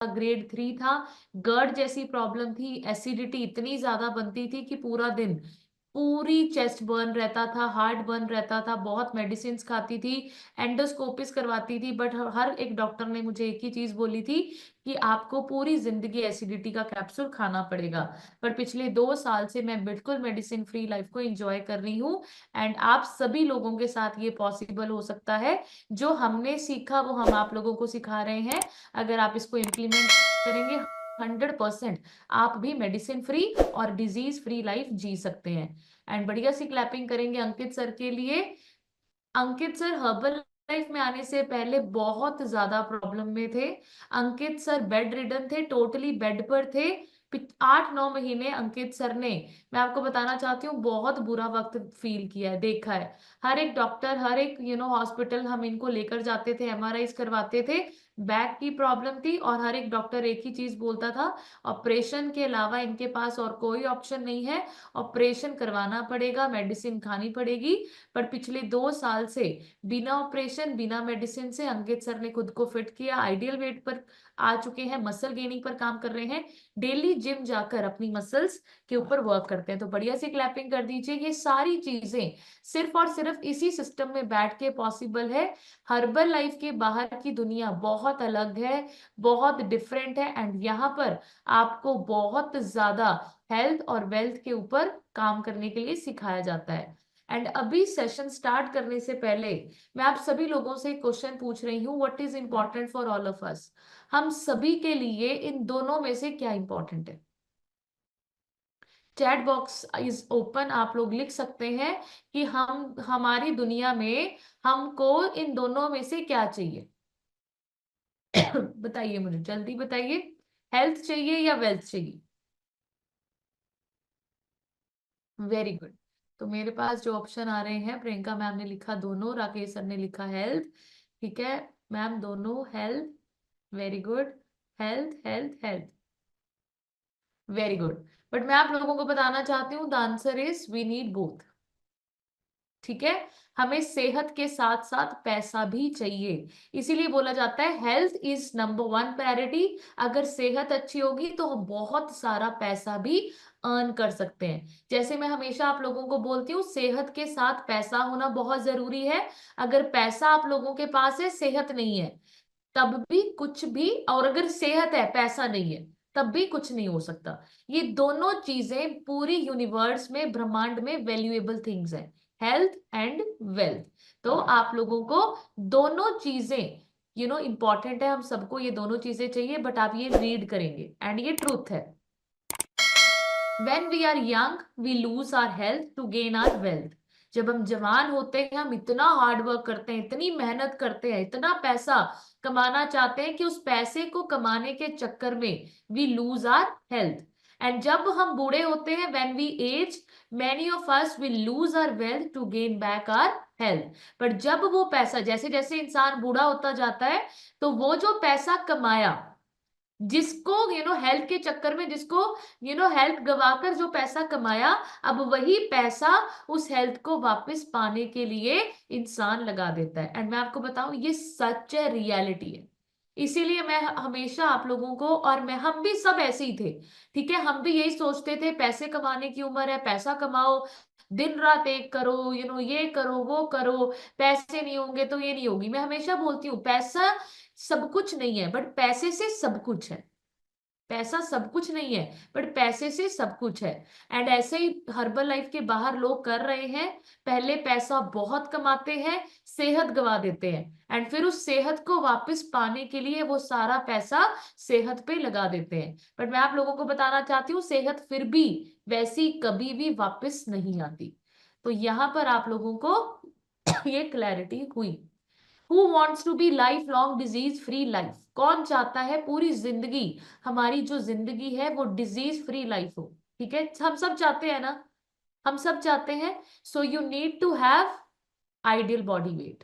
Grade 3 था, गर्ड जैसी problem थी, एसिडिटी इतनी ज्यादा बनती थी कि पूरा दिन पूरी चेस्ट बर्न रहता था, हार्ट बर्न रहता था, बहुत मेडिसिन खाती थी, एंडोस्कोपिस करवाती थी, बट हर एक डॉक्टर ने मुझे एक ही चीज बोली थी कि आपको पूरी जिंदगी एसिडिटी का कैप्सूल खाना पड़ेगा। पर पिछले 2 साल से मैं बिल्कुल मेडिसिन फ्री लाइफ को एंजॉय कर रही हूँ। एंड आप सभी लोगों के साथ ये पॉसिबल हो सकता है। जो हमने सीखा वो हम आप लोगों को सिखा रहे हैं। अगर आप इसको इम्प्लीमेंट करेंगे, 100% आप भी मेडिसिन फ्री और डिजीज फ्री लाइफ जी सकते हैं। एंड बढ़िया सी क्लैपिंग करेंगे अंकित सर के लिए। अंकित सर हर्बल लाइफ में आने से पहले बहुत ज्यादा प्रॉब्लम में थे। अंकित सर बेड रिडन थे, टोटली बेड पर थे। 8-9 महीने अंकित सर ने, मैं आपको बताना चाहती हूँ, बहुत बुरा वक्त फील किया है, देखा है। हर एक डॉक्टर, हर एक हॉस्पिटल हम इनको लेकर जाते थे, एमआरआई करवाते थे, बैक की प्रॉब्लम थी, और हर एक डॉक्टर एक ही चीज बोलता था, ऑपरेशन के अलावा इनके पास और कोई ऑप्शन नहीं है, ऑपरेशन करवाना पड़ेगा, मेडिसिन खानी पड़ेगी। पर पिछले 2 साल से बिना ऑपरेशन बिना मेडिसिन से अंकित सर ने खुद को फिट किया, आइडियल वेट पर आ चुके हैं, मसल गेनिंग पर काम कर रहे हैं, डेली जिम जाकर अपनी मसल्स के ऊपर वर्क करते हैं। तो बढ़िया सी क्लैपिंग कर दीजिए। ये सारी चीजें सिर्फ और सिर्फ इसी सिस्टम में बैठ के पॉसिबल है। हर्बल लाइफ के बाहर की दुनिया बहुत अलग है, बहुत डिफरेंट है, एंड यहाँ पर आपको बहुत ज्यादा हेल्थ और वेल्थ के ऊपर काम करने के लिए सिखाया जाता है। एंड अभी सेशन स्टार्ट करने से पहले मैं आप सभी लोगों से क्वेश्चन पूछ रही हूँ, what is important for all of us? हम सभी के लिए इन दोनों में से क्या इंपॉर्टेंट है? चैट बॉक्स इज ओपन, आप लोग लिख सकते हैं कि हम हमारी दुनिया में हमको इन दोनों में से क्या चाहिए। बताइए, मुझे जल्दी बताइए। हेल्थ चाहिए या वेल्थ चाहिए? Very good. तो मेरे पास जो ऑप्शन आ रहे हैं, प्रियंका मैम ने लिखा दोनों, राकेश सर ने लिखा हेल्थ। ठीक है मैम, दोनों health. Very good. Health health health. Very good. But मैं आप लोगों को बताना चाहती हूँ, the answer is we need both. ठीक है, हमें सेहत के साथ साथ पैसा भी चाहिए। इसीलिए बोला जाता है हेल्थ इज नंबर 1 प्रायोरिटी। अगर सेहत अच्छी होगी तो हम बहुत सारा पैसा भी अर्न कर सकते हैं। जैसे मैं हमेशा आप लोगों को बोलती हूँ, सेहत के साथ पैसा होना बहुत जरूरी है। अगर पैसा आप लोगों के पास है, सेहत नहीं है, तब भी कुछ भी, और अगर सेहत है पैसा नहीं है, तब भी कुछ नहीं हो सकता। ये दोनों चीजें पूरी यूनिवर्स में, ब्रह्मांड में वैल्यूएबल थिंग्स हैं, हेल्थ एंड वेल्थ। तो आप लोगों को दोनों चीजें इंपॉर्टेंट है, हम सबको ये दोनों चीजें चाहिए। बट आप ये रीड करेंगे, एंड ये ट्रूथ है। When we are young, we lose our health to gain our wealth. जब हम जवान होते हैं, हम इतना हार्ड वर्क करते हैं, इतनी मेहनत करते हैं, इतना पैसा कमाना चाहते हैं कि उस पैसे को कमाने के चक्कर में we lose our health. And जब हम बूढ़े होते हैं, when we age, many of us will lose our wealth to gain back our health. पर जब वो पैसा, जैसे जैसे इंसान बूढ़ा होता जाता है, तो वो जो पैसा कमाया, जिसको हेल्थ के चक्कर में, जिसको हेल्थ गवाकर जो पैसा कमाया, अब वही पैसा उस हेल्थ को वापस पाने के लिए इंसान लगा देता है। एंड मैं आपको बताऊं, ये सच है, रियलिटी है। इसीलिए मैं हमेशा आप लोगों को, और मैं, हम भी सब ऐसे ही थे। ठीक है, हम भी यही सोचते थे, पैसे कमाने की उम्र है, पैसा कमाओ, दिन रात एक करो, ये करो वो करो, पैसे नहीं होंगे तो ये नहीं होगी। मैं हमेशा बोलती हूँ, पैसा सब कुछ नहीं है, बट पैसे से सब कुछ है। पैसा सब कुछ नहीं है, बट पैसे से सब कुछ है। एंड ऐसे ही हर्बल लाइफ के बाहर लोग कर रहे हैं। पहले पैसा बहुत कमाते हैं, सेहत गवा देते हैं, एंड फिर उस सेहत को वापस पाने के लिए वो सारा पैसा सेहत पे लगा देते हैं। बट मैं आप लोगों को बताना चाहती हूँ, सेहत फिर भी वैसी कभी भी वापस नहीं आती। तो यहाँ पर आप लोगों को ये क्लैरिटी हुई। Who wants to be life long disease free life? कौन चाहता है पूरी जिंदगी, हमारी जो जिंदगी है वो डिजीज फ्री लाइफ हो? ठीक है, हम सब चाहते हैं ना, हम सब चाहते हैं। So you need to have ideal body weight.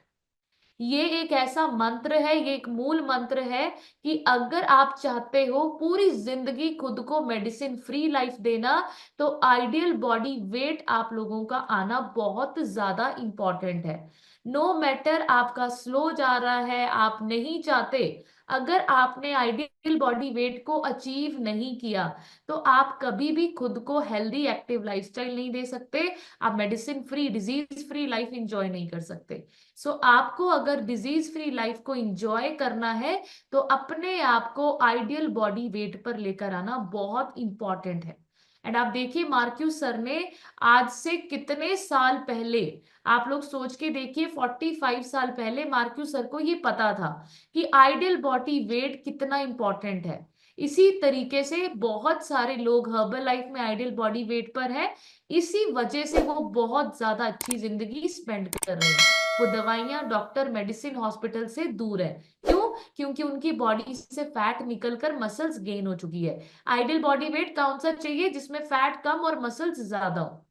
ये एक ऐसा मंत्र है, ये एक मूल मंत्र है कि अगर आप चाहते हो पूरी जिंदगी खुद को मेडिसिन फ्री लाइफ देना, तो आइडियल बॉडी वेट आप लोगों का आना बहुत ज्यादा इंपॉर्टेंट है। नो मैटर आपका स्लो जा रहा है, आप नहीं चाहते अगर आपने आइडियल बॉडी वेट को अचीव नहीं किया तो आप कभी भी खुद को हेल्दी एक्टिव लाइफस्टाइल नहीं दे सकते, आप medicine free disease free life enjoy नहीं कर सकते। सो आपको अगर डिजीज फ्री लाइफ को इंजॉय करना है तो अपने आप को आइडियल बॉडी वेट पर लेकर आना बहुत इंपॉर्टेंट है। एंड आप देखिए मार्क्यूस सर ने आज से कितने साल पहले, आप लोग सोच के देखिए 45 साल पहले मार्क्यूस सर को ये पता था कि आइडियल बॉडी वेट कितना इंपॉर्टेंट है। इसी तरीके से बहुत सारे लोग हर्बल लाइफ में आइडियल बॉडी वेट पर है, इसी वजह से वो बहुत ज्यादा अच्छी जिंदगी स्पेंड कर रहे हैं। वो दवाइयां डॉक्टर मेडिसिन हॉस्पिटल से दूर है। क्यों? क्योंकि उनकी बॉडी से फैट निकलकर मसल्स गेन हो चुकी है। आइडियल बॉडी वेट कौन सा चाहिए? जिसमें फैट कम और मसल्स ज्यादा हो।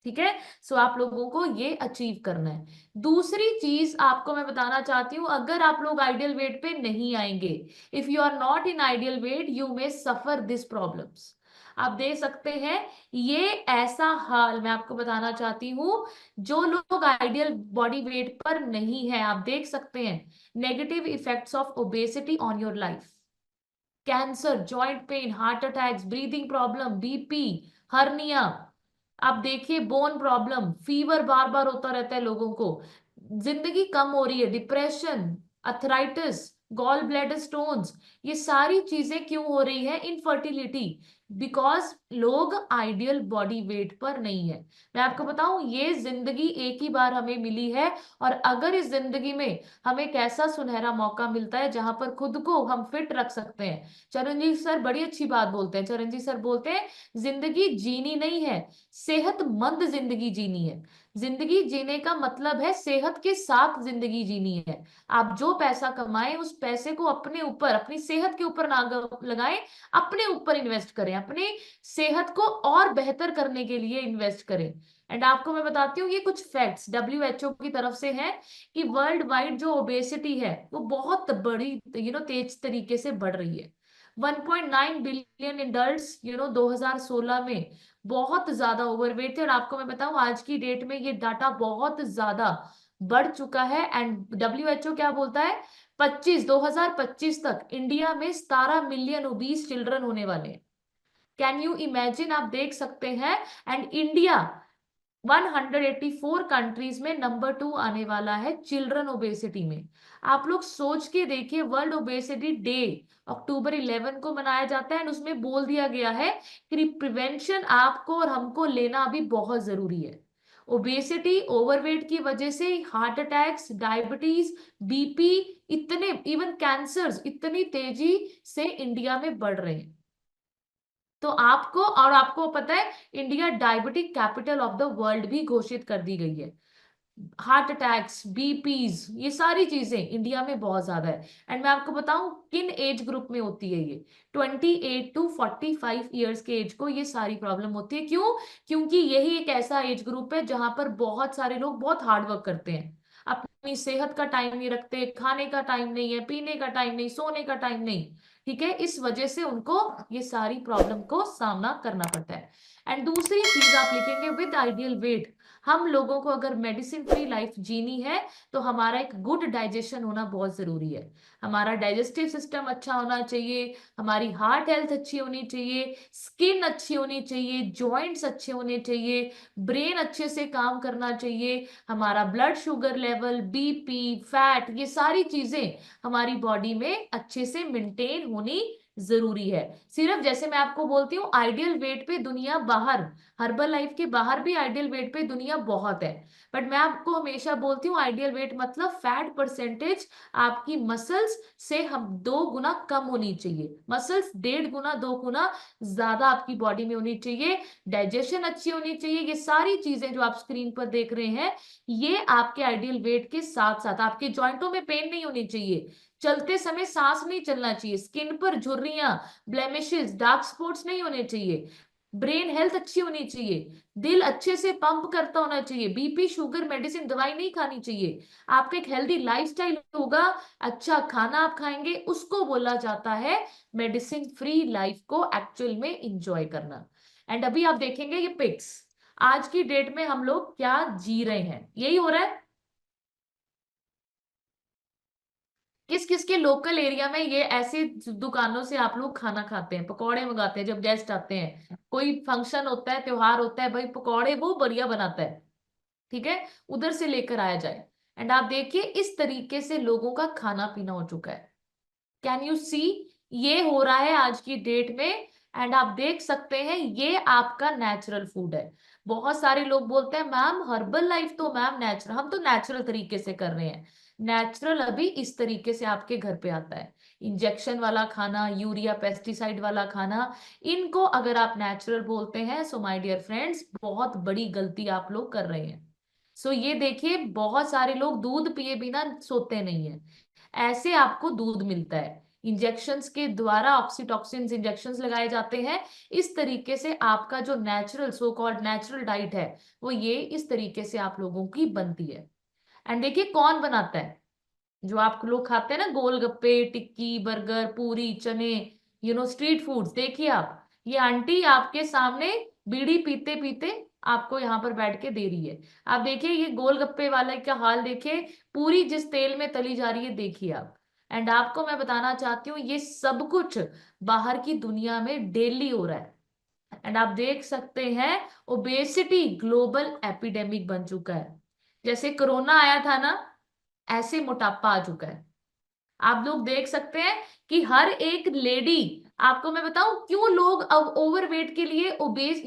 ठीक है, सो आप लोगों को ये अचीव करना है। दूसरी चीज आपको मैं बताना चाहती हूँ, अगर आप लोग आइडियल वेट पे नहीं आएंगे, if you are not in ideal weight you may suffer this problems. आप देख सकते हैं ये ऐसा हाल मैं आपको बताना चाहती हूँ, जो लोग आइडियल बॉडी वेट पर नहीं है, आप देख सकते हैं negative effects of obesity on your life. Cancer, joint pain, heart attacks, breathing problem, BP, hernia, आप देखिए बोन प्रॉब्लम, फीवर बार बार होता रहता है लोगों को, जिंदगी कम हो रही है, depression, arthritis, gall bladder stones, ये सारी चीजें क्यों हो रही है? इनफर्टिलिटी, बिकॉज लोग आइडियल बॉडी वेट पर नहीं है। मैं आपको बताऊं ये जिंदगी एक ही बार हमें मिली है, और अगर इस जिंदगी में हमें एक ऐसा सुनहरा मौका मिलता है जहां पर खुद को हम फिट रख सकते हैं। चरणजीत सर बड़ी अच्छी बात बोलते हैं, चरणजीत सर बोलते हैं जिंदगी जीनी नहीं है, सेहतमंद जिंदगी जीनी है। जिंदगी जीने का मतलब है सेहत के साथ जिंदगी जीनी है। आप जो पैसा कमाएं उस पैसे को अपने ऊपर, अपनी सेहत के ऊपर ना लगाएं, अपने ऊपर इन्वेस्ट करें, अपनी सेहत को और बेहतर करने के लिए इन्वेस्ट करें। एंड आपको मैं बताती हूँ ये कुछ फैक्ट्स WHO की तरफ से है कि वर्ल्ड वाइड जो ओबेसिटी है वो बहुत बड़ी तेज तरीके से बढ़ रही है। 1.9 बिलियन एडल्ट्स 2016 में बहुत ज्यादा ओवरवेट थे, और आपको मैं बताऊं आज की डेट में ये डाटा बहुत ज्यादा बढ़ चुका है। एंड WHO क्या बोलता है, 2025 तक इंडिया में 17 मिलियन ओबीस चिल्ड्रन होने वाले हैं। Can you imagine? आप देख सकते हैं। एंड इंडिया 184 कंट्रीज में नंबर 2 आने वाला है चिल्ड्रन ओबेसिटी में। आप लोग सोच के देखिए, वर्ल्ड ओबेसिटी डे अक्टूबर 11 को मनाया जाता है, और उसमें बोल दिया गया है कि प्रिवेंशन आपको और हमको लेना अभी बहुत जरूरी है। ओबेसिटी, ओवरवेट की वजह से हार्ट अटैक्स, डायबिटीज, बीपी, इतने इवन कैंसर्स इतनी तेजी से इंडिया में बढ़ रहे हैं। तो आपको पता है India diabetic capital of the world भी घोषित कर दी गई है। हार्ट अटैक्स, बीपीज, ये सारी चीजें इंडिया में बहुत ज्यादा है। एंड मैं आपको बताऊं किन एज ग्रुप में होती है ये, 28 to 45 ईयर्स के एज को ये सारी प्रॉब्लम होती है। क्यों? क्योंकि यही एक ऐसा एज ग्रुप है जहां पर बहुत सारे लोग बहुत हार्ड वर्क करते हैं, अपनी सेहत का टाइम नहीं रखते, खाने का टाइम नहीं है, पीने का टाइम नहीं, सोने का टाइम नहीं। ठीक है, इस वजह से उनको ये सारी प्रॉब्लम को सामना करना पड़ता है। एंड दूसरी चीज आप लिखेंगे विद आइडियल वेट, हम लोगों को अगर मेडिसिन फ्री लाइफ जीनी है तो हमारा एक गुड डाइजेशन होना बहुत जरूरी है। हमारा डाइजेस्टिव सिस्टम अच्छा होना चाहिए, हमारी हार्ट हेल्थ अच्छी होनी चाहिए, स्किन अच्छी होनी चाहिए, जॉइंट्स अच्छे होने चाहिए, ब्रेन अच्छे से काम करना चाहिए, हमारा blood sugar level, BP, fat, ये सारी चीजें हमारी बॉडी में अच्छे से मेंटेन होनी जरूरी है। सिर्फ जैसे मैं आपको बोलती हूँ आइडियल वेट पे दुनिया बाहर, हर्बल लाइफ के बाहर भी आइडियल वेट पे दुनिया बहुत है, बट मैं आपको हमेशा बोलती हूँ आइडियल वेट मतलब फैट परसेंटेज आपकी मसल्स से हम 2 गुना कम होनी चाहिए, मसल्स 1.5 गुना 2 गुना ज्यादा आपकी बॉडी में होनी चाहिए, डाइजेशन अच्छी होनी चाहिए। ये सारी चीजें जो आप स्क्रीन पर देख रहे हैं ये आपके आइडियल वेट के साथ साथ आपके जॉइंटों में पेन नहीं होनी चाहिए, चलते समय सांस नहीं चलना चाहिए, स्किन पर झुर्रियां, ब्लेमिशेस, डार्क स्पॉट्स नहीं होने चाहिए, ब्रेन हेल्थ अच्छी होनी चाहिए, दिल अच्छे से पंप करता होना चाहिए, बीपी शुगर मेडिसिन दवाई नहीं खानी चाहिए, आपका एक हेल्दी लाइफस्टाइल होगा, अच्छा खाना आप खाएंगे, उसको बोला जाता है मेडिसिन फ्री लाइफ को एक्चुअल में इंजॉय करना। एंड अभी आप देखेंगे ये पिक्स, आज की डेट में हम लोग क्या जी रहे हैं, यही हो रहा है। किस किस के लोकल एरिया में ये ऐसे दुकानों से आप लोग खाना खाते हैं, पकौड़े मंगाते हैं जब गेस्ट आते हैं, कोई फंक्शन होता है, त्योहार होता है, भाई पकौड़े वो बढ़िया बनाता है, ठीक है, उधर से लेकर आया जाए। एंड आप देखिए इस तरीके से लोगों का खाना पीना हो चुका है। कैन यू सी, ये हो रहा है आज की डेट में। एंड आप देख सकते हैं ये आपका नेचुरल फूड है। बहुत सारे लोग बोलते हैं मैम हर्बल लाइफ तो मैम नेचुरल, हम तो नेचुरल तरीके से कर रहे हैं। नेचुरल अभी इस तरीके से आपके घर पे आता है। इंजेक्शन वाला खाना, यूरिया पेस्टिसाइड वाला खाना, इनको अगर आप नेचुरल बोलते हैं सो माय डियर फ्रेंड्स बहुत बड़ी गलती आप लोग कर रहे हैं। सो ये देखिए बहुत सारे लोग दूध पिए बिना सोते नहीं है। ऐसे आपको दूध मिलता है, इंजेक्शंस के द्वारा ऑक्सीटॉक्सिन इंजेक्शंस लगाए जाते हैं। इस तरीके से आपका जो natural so called natural diet है वो ये इस तरीके से आप लोगों की बनती है। एंड देखिए कौन बनाता है, जो आप लोग खाते हैं ना गोलगप्पे, टिक्की, बर्गर, पूरी, चने, स्ट्रीट फूड्स, देखिए आप ये आंटी आपके सामने बीड़ी पीते पीते आपको यहाँ पर बैठ के दे रही है। आप देखिए ये गोलगप्पे वाले का हाल देखिए, पूरी जिस तेल में तली जा रही है देखिए आप। एंड आपको मैं बताना चाहती हूँ ये सब कुछ बाहर की दुनिया में डेली हो रहा है। एंड आप देख सकते हैं ओबेसिटी ग्लोबल एपिडेमिक बन चुका है। जैसे कोरोना आया था ना, ऐसे मोटापा आ चुका है। आप लोग देख सकते हैं कि हर एक लेडी, आपको मैं बताऊं क्यों लोग अब ओवरवेट के लिए ओबेस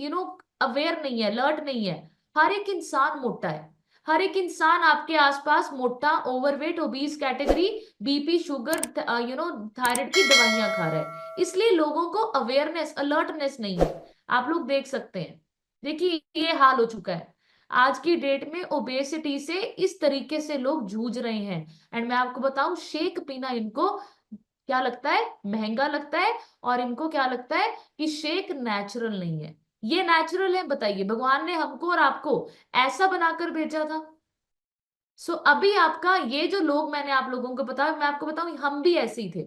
अवेयर नहीं है, अलर्ट नहीं है। हर एक इंसान मोटा है, हर एक इंसान आपके आसपास मोटा, overweight, obese category, BP, sugar, thyroid की दवाइयां खा रहा है। इसलिए लोगों को अवेयरनेस, अलर्टनेस नहीं है। आप लोग देख सकते हैं, देखिए ये हाल हो चुका है। आज की डेट में ओबेसिटी से इस तरीके से लोग जूझ रहे हैं। एंड मैं आपको बताऊं शेक पीना इनको क्या लगता है, महंगा लगता है। और इनको क्या लगता है कि शेक नेचुरल नहीं है। ये नेचुरल है, बताइए भगवान ने हमको और आपको ऐसा बनाकर भेजा था। सो अभी आपका ये जो लोग मैंने आप लोगों को बताया, मैं आपको बताऊं हम भी ऐसे ही थे।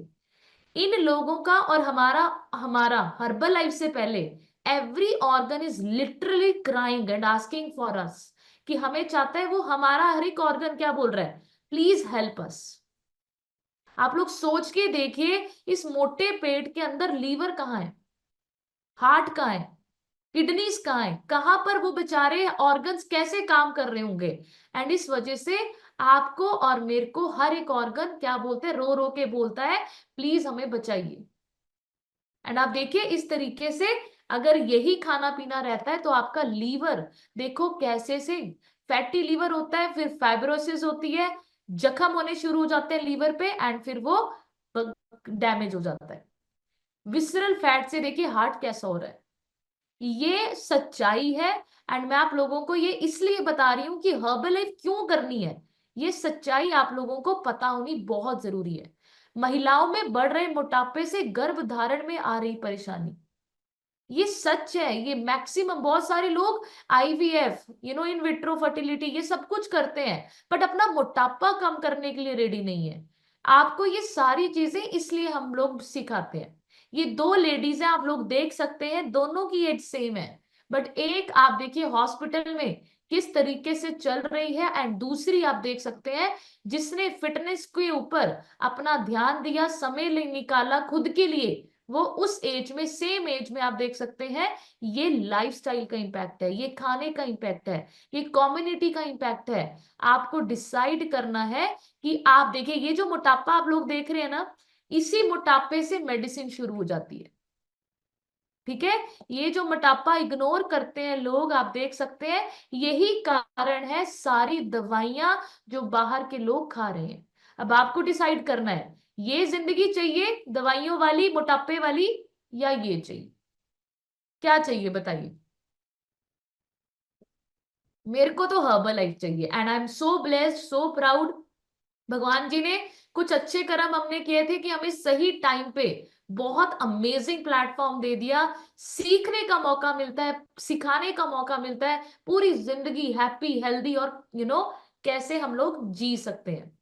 इन लोगों का और हमारा हमारा हर्बल लाइफ से पहले every organ is literally crying and asking for us, कि हमें चाहता है वो, हमारा हर एक ऑर्गन क्या बोल रहा है, प्लीज हेल्प अस। आप लोग सोच के देखिए इस मोटे पेट के अंदर लीवर कहाँ है, हार्ट कहाँ है, किडनीज कहाँ है, कहाँ पर वो बेचारे ऑर्गन्स कैसे काम कर रहे होंगे। एंड इस वजह से आपको और मेरे को हर एक ऑर्गन क्या बोलते हैं, रो रो के बोलता है प्लीज हमें बचाइए। एंड आप देखिए इस तरीके से अगर यही खाना पीना रहता है तो आपका लीवर देखो कैसे से फैटी लीवर होता है, फिर फाइब्रोसिस होती है, जख्म होने शुरू हो जाते हैं लीवर पे, एंड फिर वो डैमेज हो जाता है। विसरल फैट से देखिए हार्ट कैसा हो रहा है, ये सच्चाई है। एंड मैं आप लोगों को ये इसलिए बता रही हूँ कि हर्बल लाइफ क्यों करनी है, ये सच्चाई आप लोगों को पता होनी बहुत जरूरी है। महिलाओं में बढ़ रहे मोटापे से गर्भ धारण में आ रही परेशानी, ये सच है। ये मैक्सिमम बहुत सारे लोग आईवीएफ, इन विट्रो फर्टिलिटी, ये सब कुछ करते हैं बट अपना मोटापा कम करने के लिए रेडी नहीं है। आपको ये सारी चीजें इसलिए हम लोग सिखाते हैं। ये दो लेडीज हैं, आप लोग देख सकते हैं दोनों की एज सेम है, बट एक आप देखिए हॉस्पिटल में किस तरीके से चल रही है, एंड दूसरी आप देख सकते हैं जिसने फिटनेस के ऊपर अपना ध्यान दिया, समय निकाला खुद के लिए। वो उस एज में, सेम एज में आप देख सकते हैं ये लाइफस्टाइल का इम्पैक्ट है, ये खाने का इम्पैक्ट है, ये कम्युनिटी का इम्पैक्ट है। आपको डिसाइड करना है कि आप देखिए ये जो मोटापा आप लोग देख रहे हैं ना, इसी मोटापे से मेडिसिन शुरू हो जाती है, ठीक है। ये जो मोटापा इग्नोर करते हैं लोग, आप देख सकते हैं यही कारण है सारी दवाइयां जो बाहर के लोग खा रहे हैं। अब आपको डिसाइड करना है ये जिंदगी चाहिए दवाइयों वाली, मोटापे वाली, या ये चाहिए, क्या चाहिए बताइए। मेरे को तो हर्बल लाइफ चाहिए and I am so blessed, so proud. भगवान जी ने कुछ अच्छे कर्म हमने किए थे कि हमें सही टाइम पे बहुत अमेजिंग प्लेटफॉर्म दे दिया, सीखने का मौका मिलता है, सिखाने का मौका मिलता है, पूरी जिंदगी हैप्पी हेल्दी और कैसे हम लोग जी सकते हैं।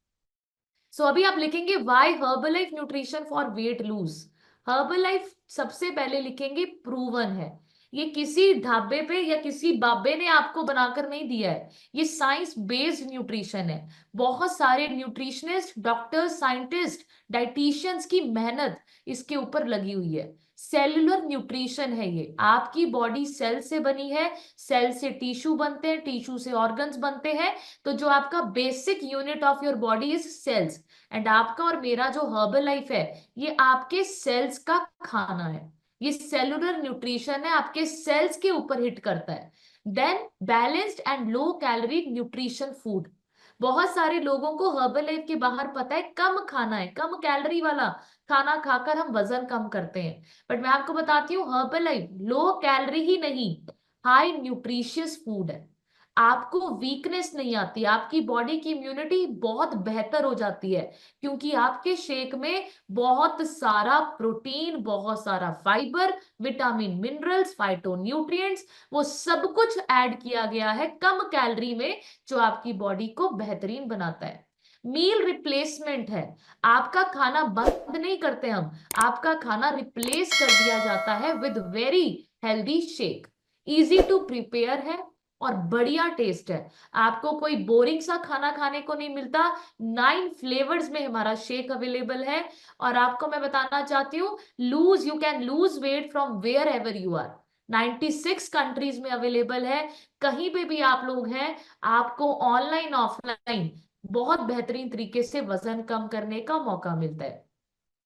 सो अभी आप लिखेंगे why herbal life nutrition for weight lose. Herbalife सबसे पहले लिखेंगे प्रूवन है, ये किसी ढाबे पे या किसी बाबे ने आपको बनाकर नहीं दिया है, ये साइंस बेस्ड न्यूट्रिशन है। बहुत सारे न्यूट्रिशनिस्ट, डॉक्टर्स, साइंटिस्ट, डाइटिशियंस की मेहनत इसके ऊपर लगी हुई है। सेलुलर न्यूट्रिशन है ये। आपकी बॉडी सेल से बनी है, सेल से टिश्यू बनते हैं, टिश्यू से ऑर्गन्स बनते हैं। तो जो आपका basic unit of your body is cells, and आपका और मेरा जो हर्बल लाइफ है ये आपके सेल्स का खाना है। ये सेलुलर न्यूट्रिशन है, आपके सेल्स के ऊपर हिट करता है। Then balanced and low calorie nutrition food. बहुत सारे लोगों को हर्बल लाइफ के बाहर पता है कम खाना है, कम कैलोरी वाला खाना खाकर हम वजन कम करते हैं। बट मैं आपको बताती हूँ हर्बल लाइफ लो कैलोरी ही नहीं, हाई न्यूट्रिशियस फूड है। आपको वीकनेस नहीं आती, आपकी बॉडी की इम्यूनिटी बहुत बेहतर हो जाती है, क्योंकि आपके शेक में बहुत सारा प्रोटीन, बहुत सारा फाइबर, विटामिन, मिनरल्स, फाइटोन्यूट्रिएंट्स, वो सब कुछ ऐड किया गया है कम कैलोरी में, जो आपकी बॉडी को बेहतरीन बनाता है। मील रिप्लेसमेंट है। आपका खाना बंद नहीं करते हम, आपका खाना रिप्लेस कर दिया जाता है with very healthy shake. Easy to prepare है और बढ़िया टेस्ट है। आपको कोई बोरिंग सा खाना खाने को नहीं मिलता। 9 फ्लेवर्स में हमारा शेक अवेलेबल है। और आपको मैं बताना चाहती हूँ, you can lose weight from wherever you are. 96 countries में अवेलेबल है। कहीं पे भी आप लोग हैं, आपको ऑनलाइन ऑफलाइन बहुत बेहतरीन तरीके से वजन कम करने का मौका मिलता है।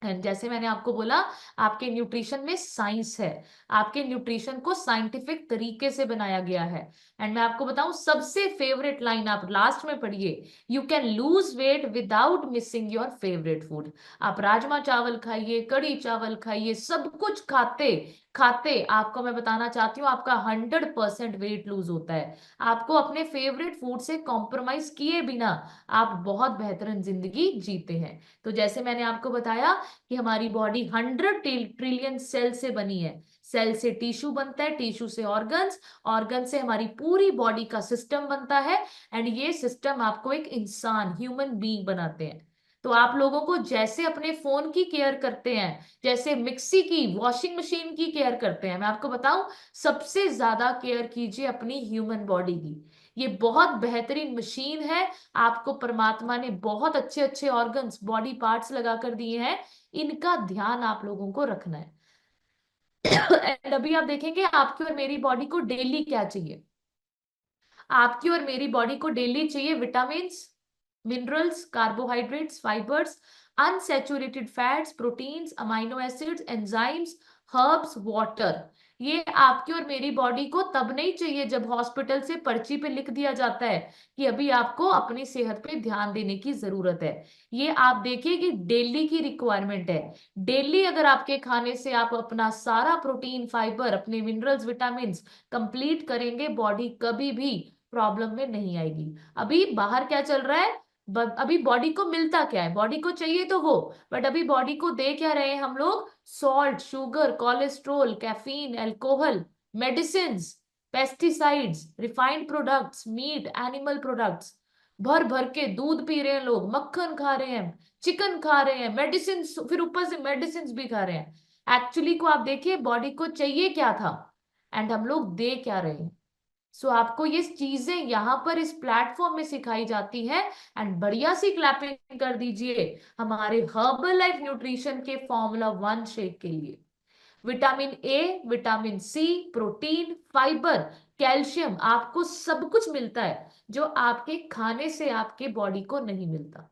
एंड जैसे मैंने आपको बोला, आपके न्यूट्रिशन में साइंस है, आपके न्यूट्रिशन को साइंटिफिक तरीके से बनाया गया है। एंड मैं आपको बताऊं, सबसे फेवरेट लाइन आप लास्ट में पढ़िए, you can lose wait without missing your favourite food. आप राजमा चावल खाइए, कड़ी चावल खाइए, सब कुछ खाते खाते आपको मैं बताना चाहती हूँ आपका 100% वेट लूज होता है। आपको अपने फेवरेट फूड से कॉम्प्रोमाइज किए बिना आप बहुत बेहतरीन जिंदगी जीते हैं। तो जैसे मैंने आपको बताया कि हमारी बॉडी 100 ट्रिलियन सेल से बनी है। सेल से टिश्यू बनता है, टिश्यू से ऑर्गन्स, ऑर्गन से हमारी पूरी बॉडी का सिस्टम बनता है। एंड ये सिस्टम आपको एक इंसान, ह्यूमन बीइंग बनाते हैं। तो आप लोगों को जैसे अपने फोन की केयर करते हैं, जैसे मिक्सी की, वॉशिंग मशीन की केयर करते हैं, मैं आपको बताऊं सबसे ज्यादा केयर कीजिए अपनी ह्यूमन बॉडी की। ये बहुत बेहतरीन मशीन है। आपको परमात्मा ने बहुत अच्छे अच्छे ऑर्गन्स, बॉडी पार्ट्स लगा कर दिए हैं, इनका ध्यान आप लोगों को रखना है। एंड अभी आप देखेंगे आपकी और मेरी बॉडी को डेली क्या चाहिए। आपकी और मेरी बॉडी को डेली चाहिए vitamin, minerals, carbohydrates, fibres, unsaturated fats, proteins, amino acids, enzymes, herbs, water. ये आपकी और मेरी बॉडी को तब नहीं चाहिए जब हॉस्पिटल से पर्ची पे लिख दिया जाता है कि अभी आपको अपनी सेहत पे ध्यान देने की जरूरत है। ये आप देखिए कि डेली की रिक्वायरमेंट है। डेली अगर आपके खाने से आप अपना सारा प्रोटीन, फाइबर, अपने मिनरल्स, विटामिन कंप्लीट करेंगे, बॉडी कभी भी प्रॉब्लम में नहीं आएगी। अभी बाहर क्या चल रहा है, अभी बॉडी को मिलता क्या है, बॉडी को चाहिए तो वो, बट अभी बॉडी को दे क्या रहे हैं हम लोग, salt, sugar, cholesterol, caffeine, alcohol, medicine, pesticides, refined products, meat, animal products. भर भर के दूध पी रहे हैं लोग, मक्खन खा रहे हैं, चिकन खा रहे हैं, मेडिसिन, फिर ऊपर से मेडिसिन भी खा रहे हैं। एक्चुअली को आप देखिए बॉडी को चाहिए क्या था, एंड हम लोग दे क्या रहे हैं। सो आपको ये चीजें यहाँ पर इस प्लेटफॉर्म में सिखाई जाती है। एंड बढ़िया सी क्लैपिंग कर दीजिए हमारे हर्बल लाइफ न्यूट्रिशन के Formula 1 शेक के लिए। Vitamin A, vitamin C, protein, fibre, calcium, आपको सब कुछ मिलता है जो आपके खाने से आपके बॉडी को नहीं मिलता।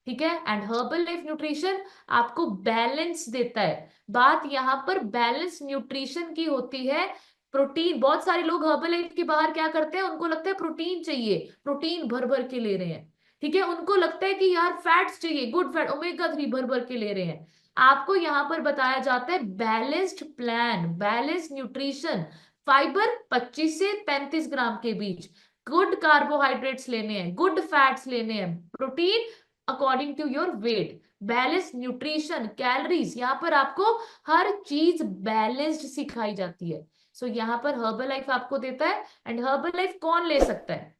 ठीक है। एंड हर्बल लाइफ न्यूट्रिशन आपको बैलेंस देता है। बात यहाँ पर बैलेंस न्यूट्रिशन की होती है। प्रोटीन, बहुत सारे लोग हर्बल लाइफ के बाहर क्या करते हैं, उनको लगता है प्रोटीन चाहिए, प्रोटीन भर भर के ले रहे हैं। ठीक है, उनको लगता है कि यार फैट्स चाहिए, गुड फैट, ओमेगा 3 भर भर के ले रहे हैं। आपको यहाँ पर बताया जाता है balanced plan, balance nutrition. Fibre 25 से 35 ग्राम के बीच, गुड कार्बोहाइड्रेट्स लेने हैं, गुड फैट्स लेने हैं, protein according to your weight, balance nutrition, calories, यहाँ पर आपको हर चीज बैलेंस्ड सिखाई जाती है। सो यहाँ पर हर्बल लाइफ आपको देता है। एंड हर्बल लाइफ कौन ले सकता है,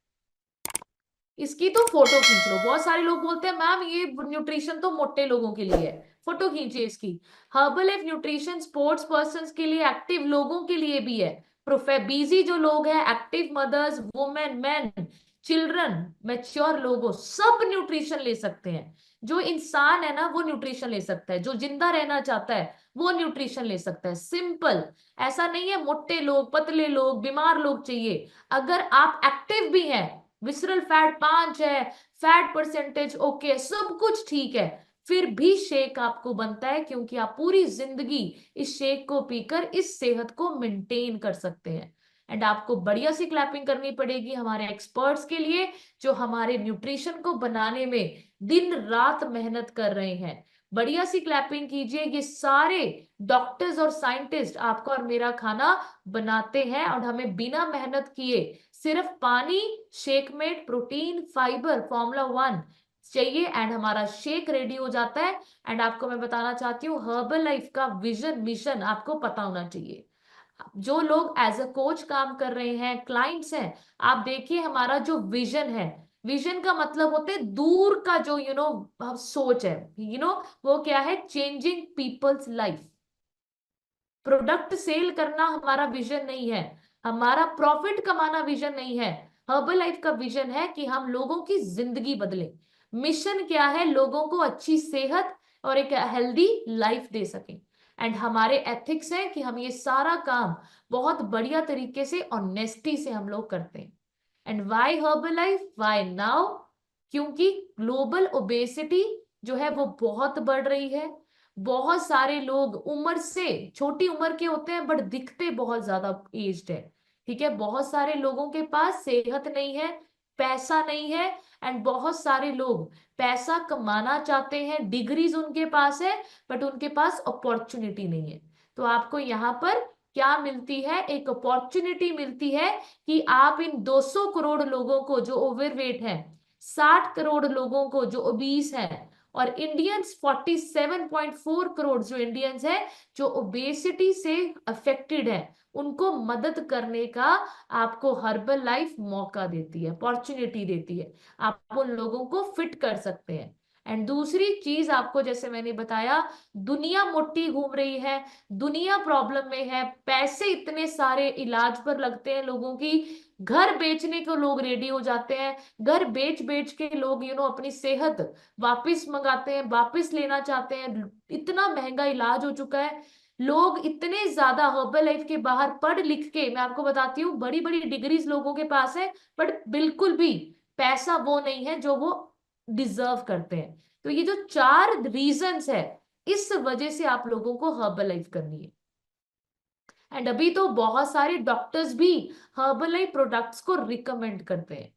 इसकी तो फोटो खींच लो। बहुत सारे लोग बोलते हैं मैम ये न्यूट्रिशन तो मोटे लोगों के लिए है। फोटो खींचिए इसकी। Herbal life nutrition sports person के लिए, एक्टिव लोगों के लिए भी है। बिजी जो लोग हैं, active mothers, women, man, children, mature लोगों, सब न्यूट्रिशन ले सकते हैं। जो इंसान है ना वो न्यूट्रिशन ले सकता है, जो जिंदा रहना चाहता है वो न्यूट्रिशन ले सकता है। सिंपल, ऐसा नहीं है मोटे लोग, पतले लोग, बीमार लोग चाहिए। अगर आप एक्टिव भी हैं, विसरल फैट 5 है, फैट परसेंटेज ओके, सब कुछ ठीक है, फिर भी शेक आपको बनता है, क्योंकि आप पूरी जिंदगी इस शेक को पीकर इस सेहत को मेंटेन कर सकते हैं। एंड आपको बढ़िया सी क्लैपिंग करनी पड़ेगी हमारे एक्सपर्ट्स के लिए, जो हमारे न्यूट्रिशन को बनाने में दिन रात मेहनत कर रहे हैं। बढ़िया सी क्लैपिंग कीजिए। ये सारे डॉक्टर्स और साइंटिस्ट आपका और मेरा खाना बनाते हैं, और हमें बिना मेहनत किए सिर्फ पानी, शेकमेट, प्रोटीन, फाइबर, Formula 1 चाहिए, एंड हमारा शेक रेडी हो जाता है। एंड आपको मैं बताना चाहती हूँ, हर्बल लाइफ का विजन मिशन आपको पता होना चाहिए। जो लोग एज अ कोच काम कर रहे हैं, क्लाइंट्स हैं, आप देखिए हमारा जो विजन है, विजन का मतलब होते है दूर का जो सोच है, वो क्या है, changing peoples life. Product sell करना हमारा विजन नहीं है, हमारा प्रॉफिट कमाना विजन नहीं है। हर्बल लाइफ का विजन है कि हम लोगों की जिंदगी बदले। मिशन क्या है, लोगों को अच्छी सेहत और एक हेल्दी लाइफ दे सकें। एंड हमारे एथिक्स है कि हम ये सारा काम बहुत बढ़िया तरीके से, ऑनेस्टी से हम लोग करते हैं। And why herbal life, why now? क्योंकि ग्लोबल ओबेसिटी जो है वो बहुत बढ़ रही है। बहुत सारे लोग उम्र से छोटी उम्र के होते हैं, बट दिखते बहुत ज्यादा एज्ड है। ठीक है, बहुत सारे लोगों के पास सेहत नहीं है, पैसा नहीं है। एंड बहुत सारे लोग पैसा कमाना चाहते हैं, डिग्रीज उनके पास है, बट उनके पास अपॉर्चुनिटी नहीं है। तो आपको यहाँ पर क्या मिलती है, एक अपॉर्चुनिटी मिलती है कि आप इन 200 करोड़ लोगों को जो ओवरवेट है, 60 करोड़ लोगों को जो ओबीस है, और इंडियंस 47.4 करोड़ जो इंडियंस है जो ओबेसिटी से अफेक्टेड है, उनको मदद करने का आपको हर्बल लाइफ मौका देती है, अपॉर्चुनिटी देती है। आप उन लोगों को फिट कर सकते हैं। एंड दूसरी चीज आपको, जैसे मैंने बताया, दुनिया मोटी घूम रही है, दुनिया प्रॉब्लम में है, पैसे इतने सारे इलाज पर लगते हैं लोगों की, घर बेचने को लोग रेडी हो जाते हैं, घर बेच बेच के लोग अपनी सेहत वापस मंगाते हैं, वापस लेना चाहते हैं। इतना महंगा इलाज हो चुका है, लोग इतने ज्यादा हर्बल लाइफ के बाहर पढ़ लिख के, मैं आपको बताती हूँ, बड़ी बड़ी डिग्रीज लोगों के पास है, बट बिल्कुल भी पैसा वो नहीं है जो वो डिजर्व करते हैं। तो ये जो 4 रीजंस है, इस वजह से आप लोगों को हर्बल लाइफ करनी है। एंड अभी तो बहुत सारे डॉक्टर्स भी हर्बल लाइफ प्रोडक्ट्स को रिकमेंड करते हैं।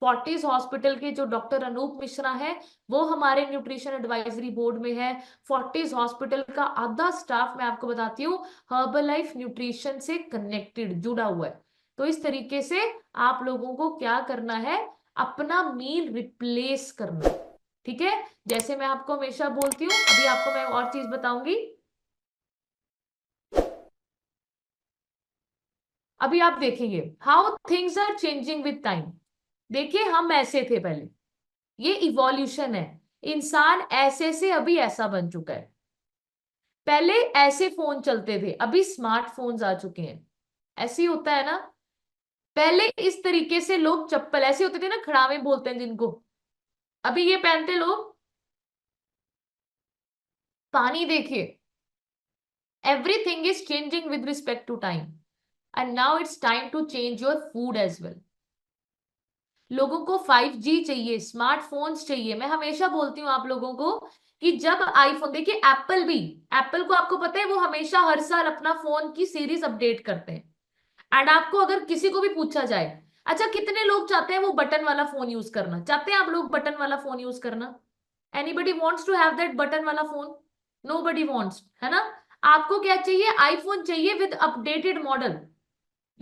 फोर्टिस हॉस्पिटल के जो डॉक्टर अनूप मिश्रा है, वो हमारे न्यूट्रिशन एडवाइजरी बोर्ड में है। फोर्टिस हॉस्पिटल का आधा स्टाफ, मैं आपको बताती हूँ, हर्बल लाइफ न्यूट्रिशन से कनेक्टेड, जुड़ा हुआ है। तो इस तरीके से आप लोगों को क्या करना है, अपना मील रिप्लेस करना। ठीक है, जैसे मैं आपको हमेशा बोलती हूँ, अभी आपको मैं और चीज बताऊंगी। अभी आप देखेंगे how things are changing with time. देखिए, हम ऐसे थे पहले, ये इवोल्यूशन है, इंसान ऐसे से अभी ऐसा बन चुका है। पहले ऐसे फोन चलते थे, अभी स्मार्टफोन्स आ चुके हैं। ऐसे ही होता है ना। पहले इस तरीके से लोग चप्पल ऐसे होते थे ना, खड़ावे बोलते हैं जिनको, अभी ये पहनते लोग। पानी देखिए, everything is changing with respect to time, and now it's time to change your food as well. लोगों को 5G चाहिए, स्मार्टफोन्स चाहिए। मैं हमेशा बोलती हूँ आप लोगों को कि जब आईफोन, देखिए एप्पल भी, एप्पल को आपको पता है वो हमेशा हर साल अपना फोन की सीरीज अपडेट करते हैं। एंड आपको अगर किसी को भी पूछा जाए, अच्छा कितने लोग चाहते हैं वो बटन वाला फोन यूज करना, चाहते हैं आप लोग बटन वाला फोन यूज करना? Anybody wants to have that button वाला फोन? नोबडी वांट्स, है ना। आपको क्या चाहिए, आईफोन चाहिए विद अपडेटेड मॉडल,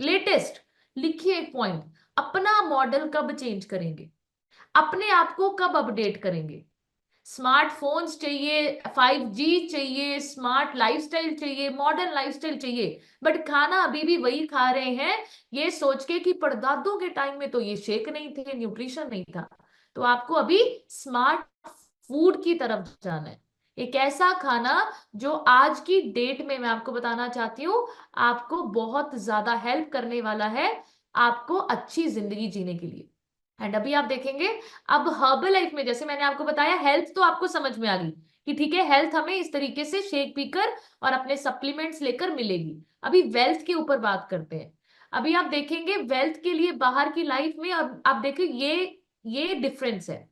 लेटेस्ट। लिखिए एक पॉइंट, अपना मॉडल कब चेंज करेंगे, अपने आप को कब अपडेट करेंगे? स्मार्टफोन्स चाहिए, 5G चाहिए, स्मार्ट लाइफस्टाइल चाहिए, मॉडर्न लाइफस्टाइल चाहिए, बट खाना अभी भी वही खा रहे हैं, ये सोच के कि परदादों के टाइम में तो ये शेक नहीं थे, न्यूट्रिशन नहीं था। तो आपको अभी स्मार्ट फूड की तरफ जाना है। एक ऐसा खाना जो आज की डेट में मैं आपको बताना चाहती हूँ आपको बहुत ज्यादा हेल्प करने वाला है आपको अच्छी जिंदगी जीने के लिए। एंड अभी आप देखेंगे अब हर्बल लाइफ में जैसे मैंने आपको बताया हेल्थ तो आपको समझ में आ गई कि ठीक है हेल्थ हमें इस तरीके से शेक पीकर और अपने सप्लीमेंट्स लेकर मिलेगी। अभी वेल्थ के ऊपर बात करते हैं। अभी आप देखेंगे वेल्थ के लिए बाहर की लाइफ में अब आप देखिए ये डिफरेंस है।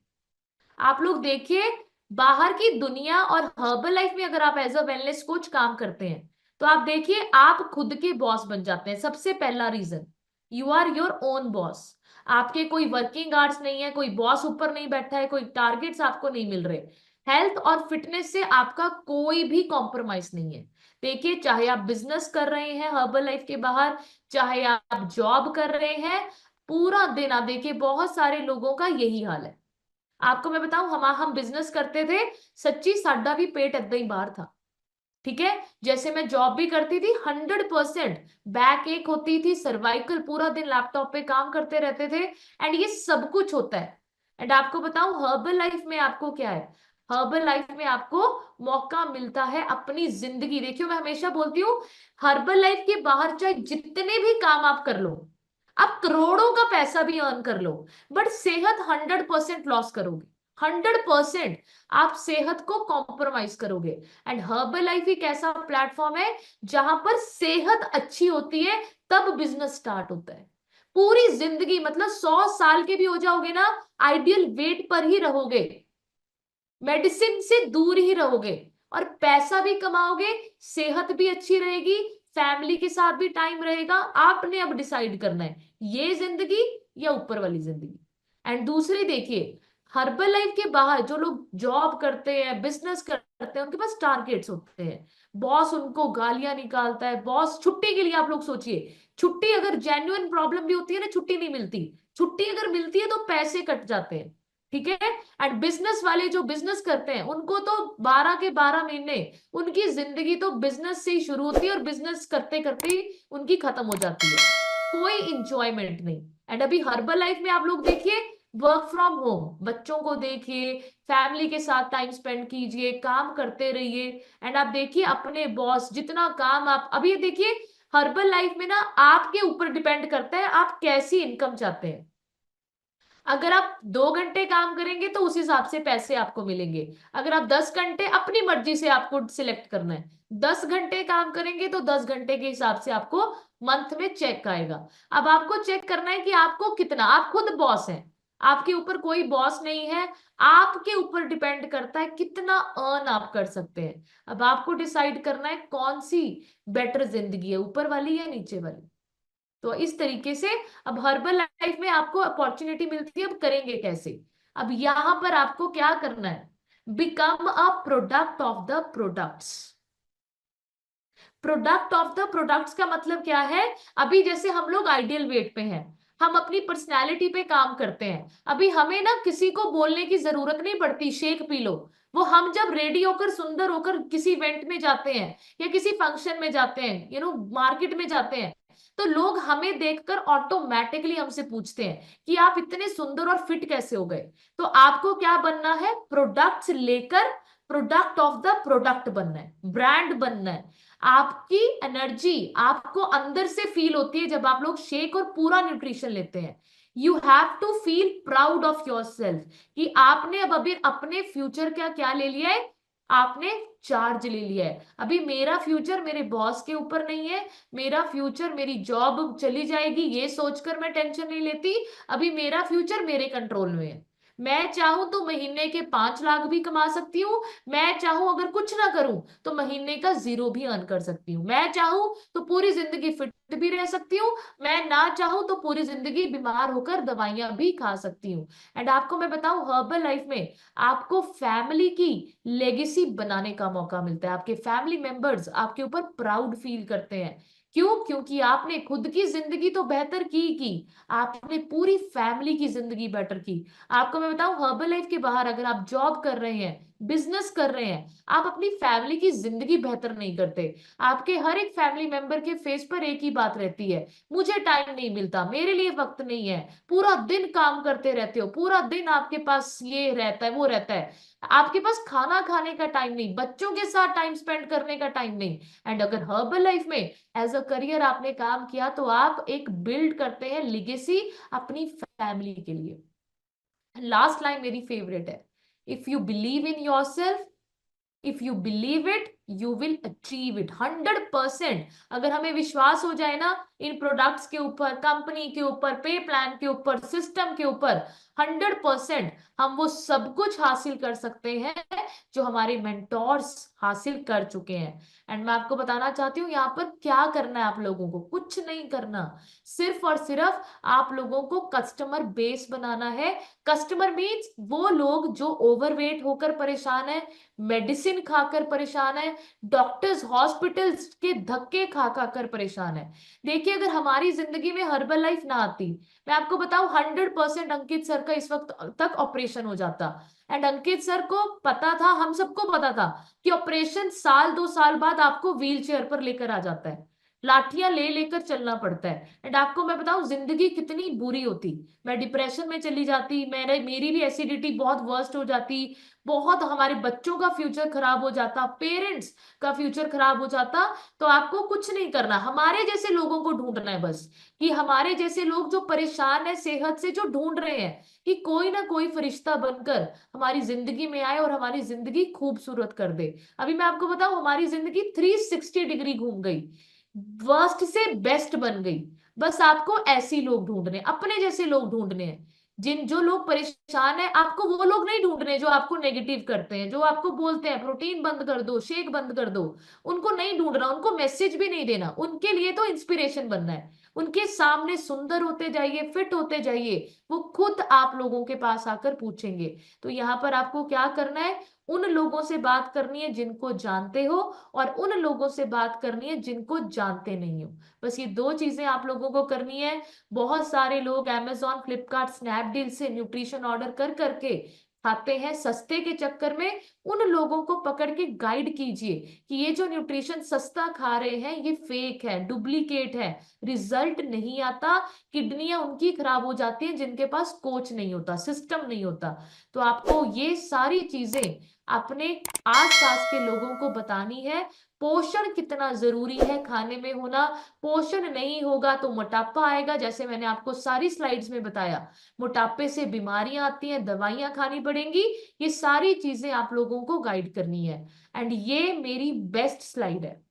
आप लोग देखिए बाहर की दुनिया और हर्बल लाइफ में अगर आप एज अ वेलनेस कोच काम करते हैं तो आप देखिए आप खुद के बॉस बन जाते हैं। सबसे पहला reason you are your own boss. आपके कोई वर्किंग आवर्स नहीं है, कोई बॉस ऊपर नहीं बैठा है, कोई टारगेट्स आपको नहीं मिल रहे। हेल्थ और फिटनेस से आपका कोई भी कॉम्प्रोमाइज नहीं है। देखिए चाहे आप बिजनेस कर रहे हैं हर्बल लाइफ के बाहर, चाहे आप जॉब कर रहे हैं, पूरा दिन आप देखिए बहुत सारे लोगों का यही हाल है। आपको मैं बताऊं हम बिजनेस करते थे, सच्ची साडा भी पेट ਏਦਾਂ ही बाहर था। ठीक है, जैसे मैं जॉब भी करती थी 100% बैक एक होती थी, सर्वाइकल, पूरा दिन लैपटॉप पे काम करते रहते थे। एंड ये सब कुछ होता है। एंड आपको बताऊं हर्बल लाइफ में आपको क्या है, हर्बल लाइफ में आपको मौका मिलता है अपनी जिंदगी। देखियो मैं हमेशा बोलती हूँ हर्बल लाइफ के बाहर चाहे जितने भी काम आप कर लो, आप करोड़ों का पैसा भी अर्न कर लो, बट सेहत 100% लॉस करोगे। 100% आप सेहत को कॉम्प्रोमाइज करोगे। एंड हर्बल लाइफ एक ऐसा प्लेटफॉर्म है जहां पर सेहत अच्छी होती है तब बिजनेस स्टार्ट होता है। पूरी जिंदगी मतलब 100 साल के भी हो जाओगे ना, आइडियल वेट पर ही रहोगे, मेडिसिन से दूर ही रहोगे और पैसा भी कमाओगे, सेहत भी अच्छी रहेगी, फैमिली के साथ भी टाइम रहेगा। आपने अब डिसाइड करना है ये जिंदगी या ऊपर वाली जिंदगी। एंड दूसरी देखिए हर्बल लाइफ के बाहर जो लोग जॉब करते हैं, बिजनेस करते हैं, उनके पास टारगेट्स होते हैं, बॉस उनको गालियां निकालता है। बॉस छुट्टी के लिए आप लोग सोचिए, छुट्टी अगर जेन्युइन प्रॉब्लम भी होती है ना छुट्टी नहीं मिलती, छुट्टी अगर मिलती है तो पैसे कट जाते हैं। ठीक है, एंड बिजनेस वाले जो बिजनेस करते हैं उनको तो 12 के 12 महीने उनकी जिंदगी तो बिजनेस से ही शुरू होती है और बिजनेस करते करते ही उनकी खत्म हो जाती है, कोई इंजॉयमेंट नहीं। एंड अभी हर्बल लाइफ में आप लोग देखिए वर्क फ्रॉम होम, बच्चों को देखिए, फैमिली के साथ टाइम स्पेंड कीजिए, काम करते रहिए। एंड आप देखिए अपने बॉस जितना काम आप अभी ये देखिए हर्बल लाइफ में ना आपके ऊपर डिपेंड करता है आप कैसी इनकम चाहते हैं। अगर आप 2 घंटे काम करेंगे तो उस हिसाब से पैसे आपको मिलेंगे। अगर आप 10 घंटे, अपनी मर्जी से आपको सिलेक्ट करना है, 10 घंटे काम करेंगे तो 10 घंटे के हिसाब से आपको मंथ में चेक आएगा। अब आपको चेक करना है कि आपको कितना, आप खुद बॉस हैं, आपके ऊपर कोई बॉस नहीं है, आपके ऊपर डिपेंड करता है कितना अर्न आप कर सकते हैं। अब आपको डिसाइड करना है कौन सी बेटर जिंदगी है, ऊपर वाली या नीचे वाली। तो इस तरीके से अब हर्बल लाइफ में आपको अपॉर्चुनिटी मिलती है, अब करेंगे कैसे। अब यहां पर आपको क्या करना है, become a product of the products. Product of the products का मतलब क्या है, अभी जैसे हम लोग आइडियल वेट पे हैं, हम अपनी पर्सनैलिटी पे काम करते हैं, अभी हमें ना किसी को बोलने की जरूरत नहीं पड़ती शेक पी लो। वो हम जब रेडी होकर सुंदर होकर किसी इवेंट में जाते हैं या किसी फंक्शन में जाते हैं, मार्केट में जाते हैं, तो लोग हमें देखकर ऑटोमेटिकली हमसे पूछते हैं कि आप इतने सुंदर और फिट कैसे हो गए। तो आपको क्या बनना है, प्रोडक्ट्स लेकर प्रोडक्ट ऑफ द प्रोडक्ट बनना है, ब्रांड बनना है। आपकी एनर्जी आपको अंदर से फील होती है जब आप लोग शेक और पूरा न्यूट्रिशन लेते हैं। You have to feel proud of yourself कि आपने अब अभी अपने फ्यूचर का क्या ले लिया है, आपने चार्ज ले लिया है। अभी मेरा फ्यूचर मेरे बॉस के ऊपर नहीं है, मेरा फ्यूचर मेरी जॉब चली जाएगी ये सोचकर मैं टेंशन नहीं लेती, अभी मेरा फ्यूचर मेरे कंट्रोल में है। मैं चाहूं तो महीने के 5 लाख भी कमा सकती हूँ, मैं चाहूं अगर कुछ ना करूं तो महीने का 0 भी अर्न कर सकती हूँ, मैं चाहूं तो पूरी जिंदगी फिट भी रह सकती हूँ, मैं ना चाहूं तो पूरी जिंदगी बीमार होकर दवाइयां भी खा सकती हूँ। एंड आपको मैं बताऊं हर्बल लाइफ में आपको फैमिली की लेगेसी बनाने का मौका मिलता है, आपके फैमिली मेंबर्स आपके ऊपर प्राउड फील करते हैं। क्यों, क्योंकि आपने खुद की जिंदगी तो बेहतर की आपने पूरी फैमिली की जिंदगी बेटर की। आपको मैं बताऊं हर्बल लाइफ के बाहर अगर आप जॉब कर रहे हैं, बिजनेस कर रहे हैं, आप अपनी फैमिली की जिंदगी बेहतर नहीं करते। आपके हर एक फैमिली मेंबर के फेस पर एक ही बात रहती है, मुझे टाइम नहीं मिलता, मेरे लिए वक्त नहीं है। पूरा दिन काम करते रहते हो, पूरा दिन आपके पास ये रहता है वो रहता है, आपके पास खाना खाने का टाइम नहीं, बच्चों के साथ टाइम स्पेंड करने का टाइम नहीं। एंड अगर हर्बल लाइफ में एज अ करियर आपने काम किया तो आप एक बिल्ड करते हैं लिगेसी अपनी फैमिली के लिए। लास्ट लाइन मेरी फेवरेट है, if you believe in your self, if you believe it you will achieve it. 100%। अगर हमें विश्वास हो जाए ना इन प्रोडक्ट्स के ऊपर, कंपनी के ऊपर, पे प्लान के ऊपर, सिस्टम के ऊपर, 100% हम वो सब कुछ हासिल कर सकते हैं जो हमारे मेंटोर्स हासिल कर चुके हैं। एंड मैं आपको बताना चाहती हूँ यहाँ पर क्या करना है, आप लोगों को कुछ नहीं करना, सिर्फ और सिर्फ आप लोगों को कस्टमर बेस बनाना है। कस्टमर मीन्स वो लोग जो ओवरवेट होकर परेशान है, मेडिसिन खाकर परेशान है, डॉक्टर्स हॉस्पिटल्स के धक्के खा खा कर परेशान है। देखिए अगर हमारी जिंदगी में हर्बल लाइफ ना आती, मैं आपको बताऊं 100% अंकित सर का इस वक्त तक ऑपरेशन हो जाता। एंड अंकित सर को पता था, हम सबको पता था कि ऑपरेशन साल 2 साल बाद आपको व्हील चेयर पर लेकर आ जाता है, लाठियां ले लेकर चलना पड़ता है। एंड आपको मैं बताऊं जिंदगी कितनी बुरी होती, मैं डिप्रेशन में चली जाती, मेरी भी एसिडिटी बहुत वर्स्ट हो जाती, बहुत हमारे बच्चों का फ्यूचर खराब हो जाता, पेरेंट्स का फ्यूचर खराब हो जाता। तो आपको कुछ नहीं करना, हमारे जैसे लोगों को ढूंढना है बस, कि हमारे जैसे लोग जो परेशान है सेहत से, जो ढूंढ रहे हैं कि कोई ना कोई फरिश्ता बनकर हमारी जिंदगी में आए और हमारी जिंदगी खूबसूरत कर दे। अभी मैं आपको बताऊं हमारी जिंदगी 360 डिग्री घूम गई, वर्स्ट से बेस्ट बन गई। बस आपको ऐसी लोग ढूंढने, अपने जैसे लोग ढूंढने हैं। जो लोग परेशान है, आपको वो लोग नहीं ढूंढने जो आपको नेगेटिव करते हैं, जो आपको बोलते हैं प्रोटीन बंद कर दो, शेक बंद कर दो, उनको नहीं ढूंढना, उनको मैसेज भी नहीं देना। उनके लिए तो इंस्पिरेशन बनना है, उनके सामने सुंदर होते जाइए, फिट होते जाइए, वो खुद आप लोगों के पास आकर पूछेंगे। तो यहाँ पर आपको क्या करना है, उन लोगों से बात करनी है जिनको जानते हो, और उन लोगों से बात करनी है जिनको जानते नहीं हो। बस ये दो चीजें आप लोगों को करनी है। बहुत सारे लोग amazon फ्लिपकार्ट स्नैपडील से न्यूट्रिशन ऑर्डर कर करके खाते हैं सस्ते के चक्कर में। उन लोगों को पकड़ के गाइड कीजिए कि ये जो न्यूट्रिशन सस्ता खा रहे हैं ये फेक है, डुप्लीकेट है, रिजल्ट नहीं आता, किडनियां उनकी खराब हो जाती हैं जिनके पास कोच नहीं होता, सिस्टम नहीं होता। तो आपको ये सारी चीजें अपने आसपास के लोगों को बतानी है। पोषण कितना जरूरी है खाने में होना, पोषण नहीं होगा तो मोटापा आएगा, जैसे मैंने आपको सारी स्लाइड्स में बताया, मोटापे से बीमारियां आती हैं, दवाइयां खानी पड़ेंगी। ये सारी चीजें आप लोगों को गाइड करनी है। एंड ये मेरी बेस्ट स्लाइड है,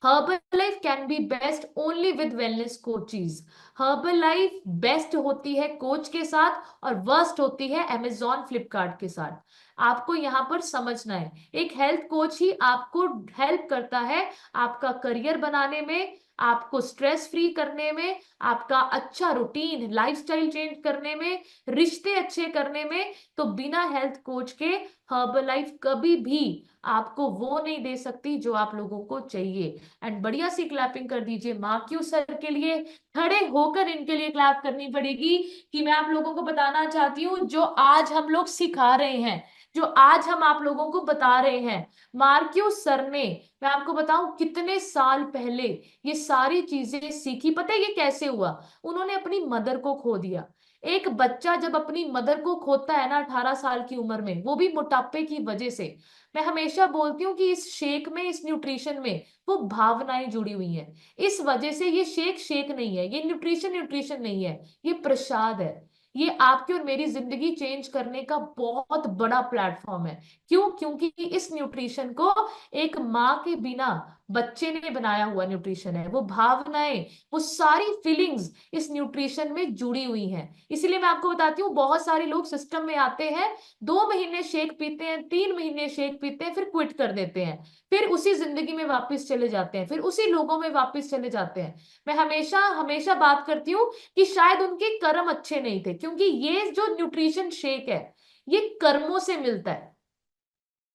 herbal life can be best only with wellness coaches. Herbal life best होती है कोच के साथ और वर्स्ट होती है अमेजॉन फ्लिपकार्ट के साथ। आपको यहाँ पर समझना है, एक हेल्थ कोच ही आपको हेल्प करता है आपका करियर बनाने में, आपको स्ट्रेस फ्री करने में, आपका अच्छा रूटीन लाइफस्टाइल चेंज करने में, रिश्ते अच्छे करने में। तो बिना हेल्थ कोच के हर्बल लाइफ कभी भी आपको वो नहीं दे सकती जो आप लोगों को चाहिए। एंड बढ़िया सी क्लैपिंग कर दीजिए मार्क्यू सर के लिए, खड़े होकर इनके लिए क्लैप करनी पड़ेगी कि मैं आप लोगों को बताना चाहती हूँ जो आज हम लोग सिखा रहे हैं, जो आज हम आप लोगों को बता रहे हैं, मार्क्यू सर ने, मैं आपको बताऊं कितने साल पहले ये सारी चीजें सीखी। पता है ये कैसे हुआ, उन्होंने अपनी मदर को खो दिया। एक बच्चा जब अपनी मदर को खोता है ना 18 साल की उम्र में, वो भी मोटापे की वजह से, मैं हमेशा बोलती हूँ कि इस शेक में, इस न्यूट्रिशन में वो भावनाएं जुड़ी हुई हैं। इस वजह से ये शेक शेक नहीं है, ये न्यूट्रिशन न्यूट्रिशन नहीं है, ये प्रसाद है। ये आपकी और मेरी जिंदगी चेंज करने का बहुत बड़ा प्लेटफॉर्म है। क्यों? क्योंकि इस न्यूट्रिशन को एक माँ के बिना बच्चे ने बनाया हुआ न्यूट्रिशन है। वो भावनाएं, वो सारी फीलिंग्स इस न्यूट्रिशन में जुड़ी हुई हैं। इसलिए मैं आपको बताती हूँ बहुत सारे लोग सिस्टम में आते हैं, 2 महीने शेक पीते हैं, 3 महीने शेक पीते हैं, फिर क्विट कर देते हैं, फिर उसी जिंदगी में वापस चले जाते हैं, फिर उसी लोगों में वापस चले जाते हैं। मैं हमेशा हमेशा बात करती हूँ कि शायद उनके कर्म अच्छे नहीं थे, क्योंकि ये जो न्यूट्रिशन शेक है ये कर्मों से मिलता है,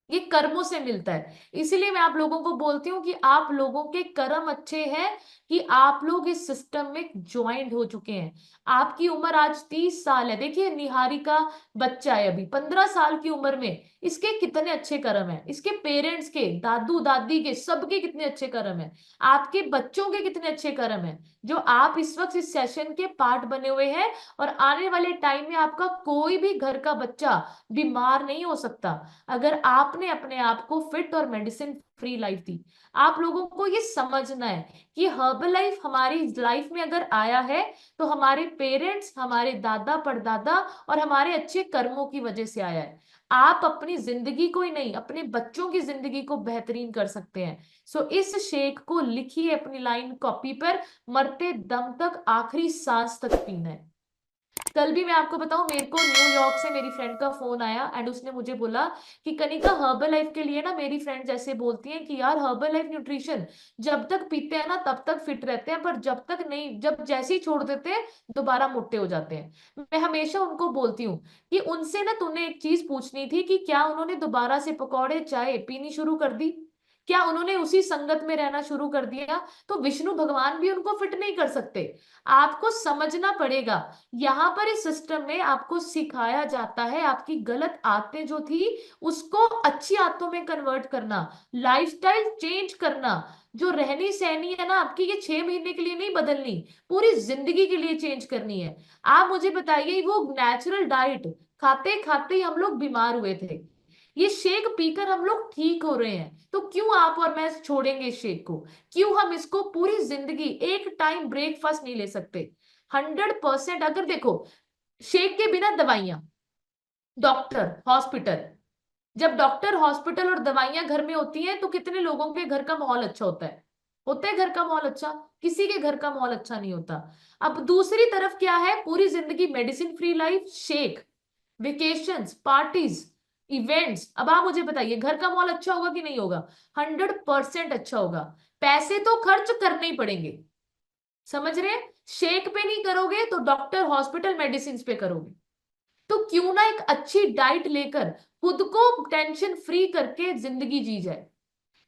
ये कर्मों से मिलता है। इसीलिए मैं आप लोगों को बोलती हूँ कि आप लोगों के कर्म अच्छे हैं कि आप लोग इस सिस्टम में ज्वाइंट हो चुके हैं। आपकी उम्र आज 30 साल है, देखिए निहारिका बच्चा है अभी 15 साल की उम्र में इसके कितने अच्छे कर्म हैं, इसके पेरेंट्स के, दादू दादी के, सबके कितने अच्छे कर्म हैं, आपके बच्चों के कितने अच्छे कर्म हैं, जो आप इस वक्त इस सेशन के पार्ट बने हुए हैं। और आने वाले टाइम में आपका कोई भी घर का बच्चा बीमार नहीं हो सकता अगर आपने अपने आप को फिट और मेडिसिन फ्री लाइफ दी। आप लोगों को ये समझना है कि हर्बल लाइफ हमारी लाइफ में अगर आया है तो हमारे पेरेंट्स, हमारे दादा परदादा और हमारे अच्छे कर्मों की वजह से आया है। आप अपनी जिंदगी को ही नहीं, अपने बच्चों की जिंदगी को बेहतरीन कर सकते हैं। सो इस शेक को लिखिए अपनी लाइन कॉपी पर, मरते दम तक, आखिरी सांस तक पीना है। कल भी मैं आपको बताऊं, मेरे को न्यूयॉर्क से मेरी फ्रेंड का फोन आया एंड उसने मुझे बोला कि कनिका, हर्बल लाइफ के लिए ना मेरी फ्रेंड्स ऐसे बोलती हैं कि यार हर्बल लाइफ न्यूट्रिशन जब तक पीते हैं ना तब तक फिट रहते हैं, पर जब तक नहीं, जब जैसे ही छोड़ देते हैं दोबारा मोटे हो जाते हैं। मैं हमेशा उनको बोलती हूँ कि उनसे ना तूने एक चीज पूछनी थी कि क्या उन्होंने दोबारा से पकौड़े चाय पीनी शुरू कर दी, क्या उन्होंने उसी संगत में रहना शुरू कर दिया? तो विष्णु भगवान भी उनको फिट नहीं कर सकते। आपको समझना पड़ेगा, यहाँ पर इस सिस्टम में आपको सिखाया जाता है आपकी गलत आदतें जो थी उसको अच्छी आदतों में कन्वर्ट करना, लाइफस्टाइल चेंज करना। जो रहनी सहनी है ना आपकी, ये 6 महीने के लिए नहीं बदलनी, पूरी जिंदगी के लिए चेंज करनी है। आप मुझे बताइए, वो नेचुरल डाइट खाते खाते ही हम लोग बीमार हुए थे, ये शेक पीकर हम लोग ठीक हो रहे हैं, तो क्यों आप और मैं छोड़ेंगे इस शेक को? क्यों हम इसको पूरी जिंदगी, एक टाइम ब्रेकफास्ट नहीं ले सकते? 100%। अगर देखो, शेक के बिना दवाइयां, डॉक्टर, हॉस्पिटल, जब डॉक्टर, हॉस्पिटल और दवाइयां घर में होती हैं तो कितने लोगों के घर का माहौल अच्छा होता है? होता है घर का माहौल अच्छा? किसी के घर का माहौल अच्छा नहीं होता। अब दूसरी तरफ क्या है, पूरी जिंदगी medicine free life, shake, vacations, parties, events. अब आप मुझे बताइए, घर का माहौल अच्छा होगा कि नहीं होगा? 100% अच्छा होगा। पैसे तो खर्च करने ही पड़ेंगे, समझ रहे हैं? शेक पे नहीं करोगे तो डॉक्टर, हॉस्पिटल, मेडिसिन पे करोगे। तो क्यों ना एक अच्छी डाइट लेकर खुद को टेंशन फ्री करके जिंदगी जी जाए।